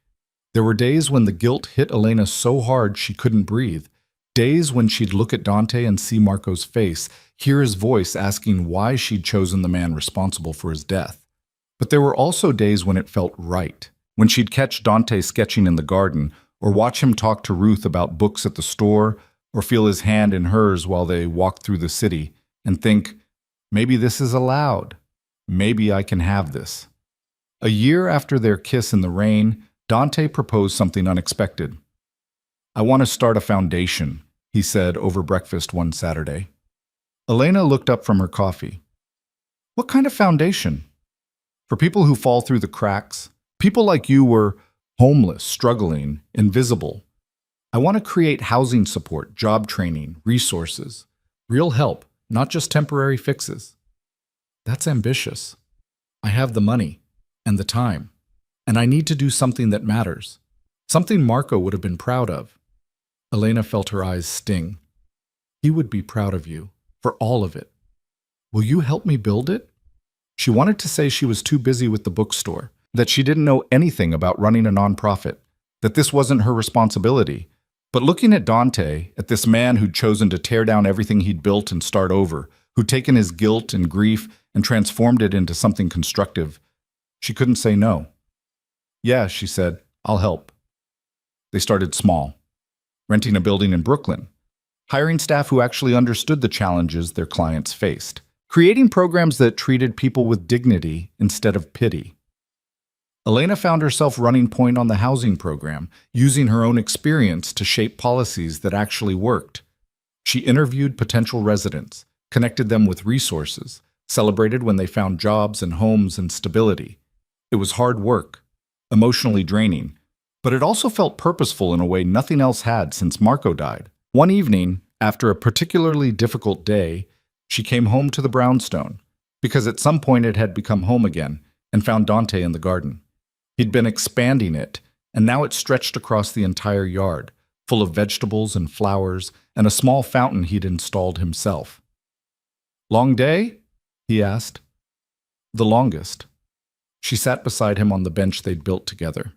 Speaker 1: There were days when the guilt hit Elena so hard she couldn't breathe, days when she'd look at Dante and see Marco's face, hear his voice asking why she'd chosen the man responsible for his death. But there were also days when it felt right, when she'd catch Dante sketching in the garden, or watch him talk to Ruth about books at the store, or feel his hand in hers while they walked through the city, and think, maybe this is allowed. Maybe I can have this. A year after their kiss in the rain, Dante proposed something unexpected. I want to start a foundation, he said over breakfast one Saturday. Elena looked up from her coffee. What kind of foundation? For people who fall through the cracks, people like you were homeless, struggling, invisible. I want to create housing support, job training, resources, real help, not just temporary fixes. That's ambitious. I have the money and the time, and I need to do something that matters, something Marco would have been proud of. Elena felt her eyes sting. He would be proud of you, for all of it. Will you help me build it? She wanted to say she was too busy with the bookstore, that she didn't know anything about running a nonprofit, that this wasn't her responsibility. But looking at Dante, at this man who'd chosen to tear down everything he'd built and start over, who'd taken his guilt and grief and transformed it into something constructive, she couldn't say no. Yeah, she said, I'll help. They started small, renting a building in Brooklyn, hiring staff who actually understood the challenges their clients faced, creating programs that treated people with dignity instead of pity. Elena found herself running point on the housing program, using her own experience to shape policies that actually worked. She interviewed potential residents, connected them with resources, celebrated when they found jobs and homes and stability. It was hard work, emotionally draining, but it also felt purposeful in a way nothing else had since Marco died. One evening, after a particularly difficult day, she came home to the brownstone, because at some point it had become home again, and found Dante in the garden. He'd been expanding it, and now it stretched across the entire yard, full of vegetables and flowers, and a small fountain he'd installed himself. Long day? He asked. The longest. She sat beside him on the bench they'd built together.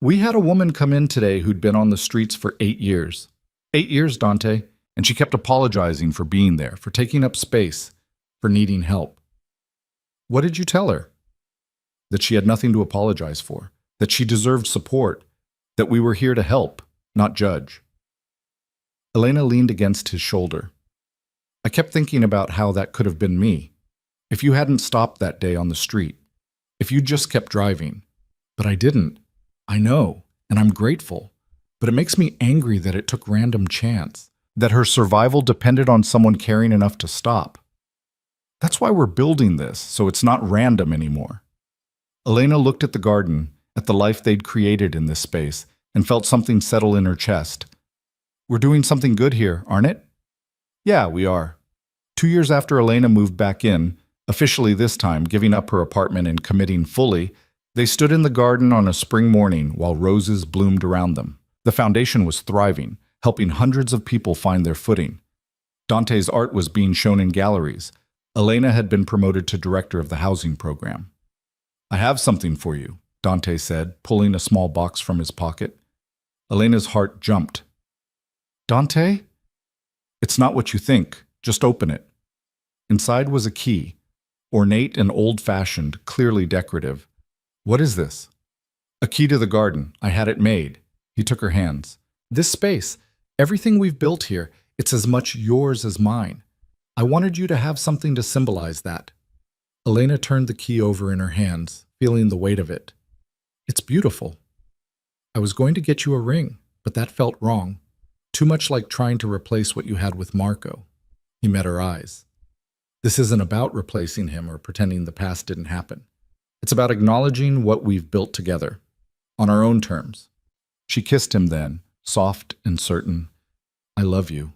Speaker 1: We had a woman come in today who'd been on the streets for 8 years. 8 years, Dante. And she kept apologizing for being there, for taking up space, for needing help. What did you tell her? That she had nothing to apologize for, that she deserved support, that we were here to help, not judge. Elena leaned against his shoulder. I kept thinking about how that could have been me, if you hadn't stopped that day on the street, if you just kept driving. But I didn't. I know, and I'm grateful, but it makes me angry that it took random chance, that her survival depended on someone caring enough to stop. That's why we're building this, so it's not random anymore. Elena looked at the garden, at the life they'd created in this space, and felt something settle in her chest. We're doing something good here, aren't it? Yeah, we are. 2 years after Elena moved back in, officially this time giving up her apartment and committing fully, they stood in the garden on a spring morning while roses bloomed around them. The foundation was thriving, helping hundreds of people find their footing. Dante's art was being shown in galleries. Elena had been promoted to director of the housing program. I have something for you, Dante said, pulling a small box from his pocket. Elena's heart jumped. Dante? It's not what you think. Just open it. Inside was a key, ornate and old-fashioned, clearly decorative. What is this? A key to the garden. I had it made. He took her hands. This space, everything we've built here, it's as much yours as mine. I wanted you to have something to symbolize that. Elena turned the key over in her hands, feeling the weight of it. It's beautiful. I was going to get you a ring, but that felt wrong. Too much like trying to replace what you had with Marco. He met her eyes. This isn't about replacing him or pretending the past didn't happen. It's about acknowledging what we've built together, on our own terms. She kissed him then, soft and certain. I love you.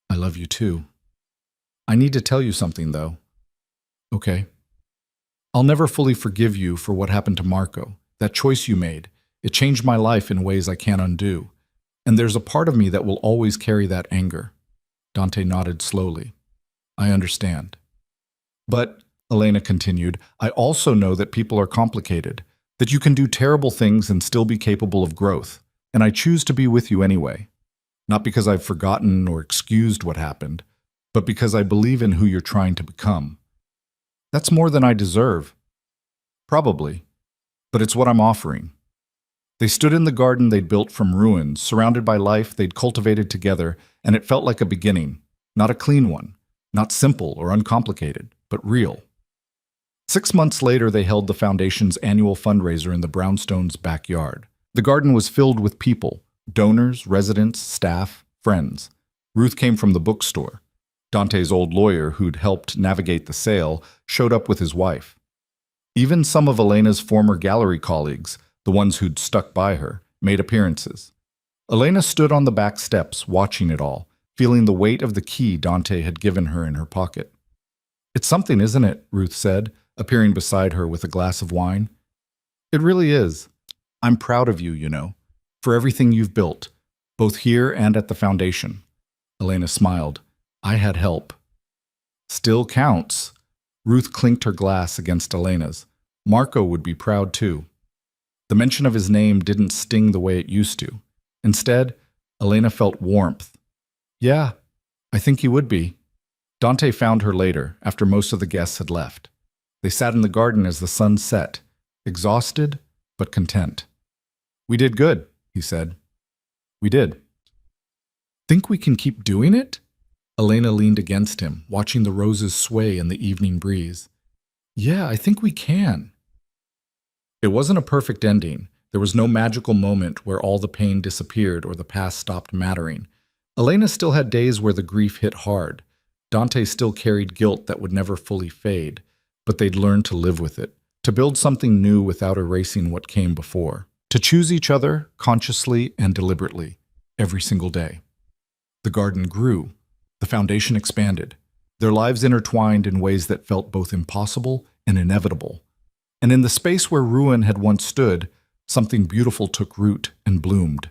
Speaker 1: I love you too. I need to tell you something, though. Okay. I'll never fully forgive you for what happened to Marco. That choice you made, it changed my life in ways I can't undo. And there's a part of me that will always carry that anger. Dante nodded slowly. I understand. But, Elena continued, I also know that people are complicated, that you can do terrible things and still be capable of growth, and I choose to be with you anyway. Not because I've forgotten or excused what happened, but because I believe in who you're trying to become. That's more than I deserve. Probably, but it's what I'm offering. They stood in the garden they'd built from ruins, surrounded by life they'd cultivated together, and it felt like a beginning, not a clean one, not simple or uncomplicated, but real. 6 months later, they held the foundation's annual fundraiser in the brownstones' backyard. The garden was filled with people, donors, residents, staff, friends. Ruth came from the bookstore. Dante's old lawyer, who'd helped navigate the sale, showed up with his wife. Even some of Elena's former gallery colleagues, the ones who'd stuck by her, made appearances. Elena stood on the back steps, watching it all, feeling the weight of the key Dante had given her in her pocket. It's something, isn't it? Ruth said, appearing beside her with a glass of wine. It really is. I'm proud of you, for everything you've built, both here and at the foundation. Elena smiled. I had help. Still counts. Ruth clinked her glass against Elena's. Marco would be proud too. The mention of his name didn't sting the way it used to. Instead, Elena felt warmth. Yeah, I think he would be. Dante found her later, after most of the guests had left. They sat in the garden as the sun set, exhausted but content. We did good, he said. We did. Think we can keep doing it? Elena leaned against him, watching the roses sway in the evening breeze. Yeah, I think we can. It wasn't a perfect ending. There was no magical moment where all the pain disappeared or the past stopped mattering. Elena still had days where the grief hit hard. Dante still carried guilt that would never fully fade, but they'd learned to live with it, to build something new without erasing what came before, to choose each other consciously and deliberately, every single day. The garden grew. The foundation expanded. Their lives intertwined in ways that felt both impossible and inevitable. And in the space where ruin had once stood, something beautiful took root and bloomed.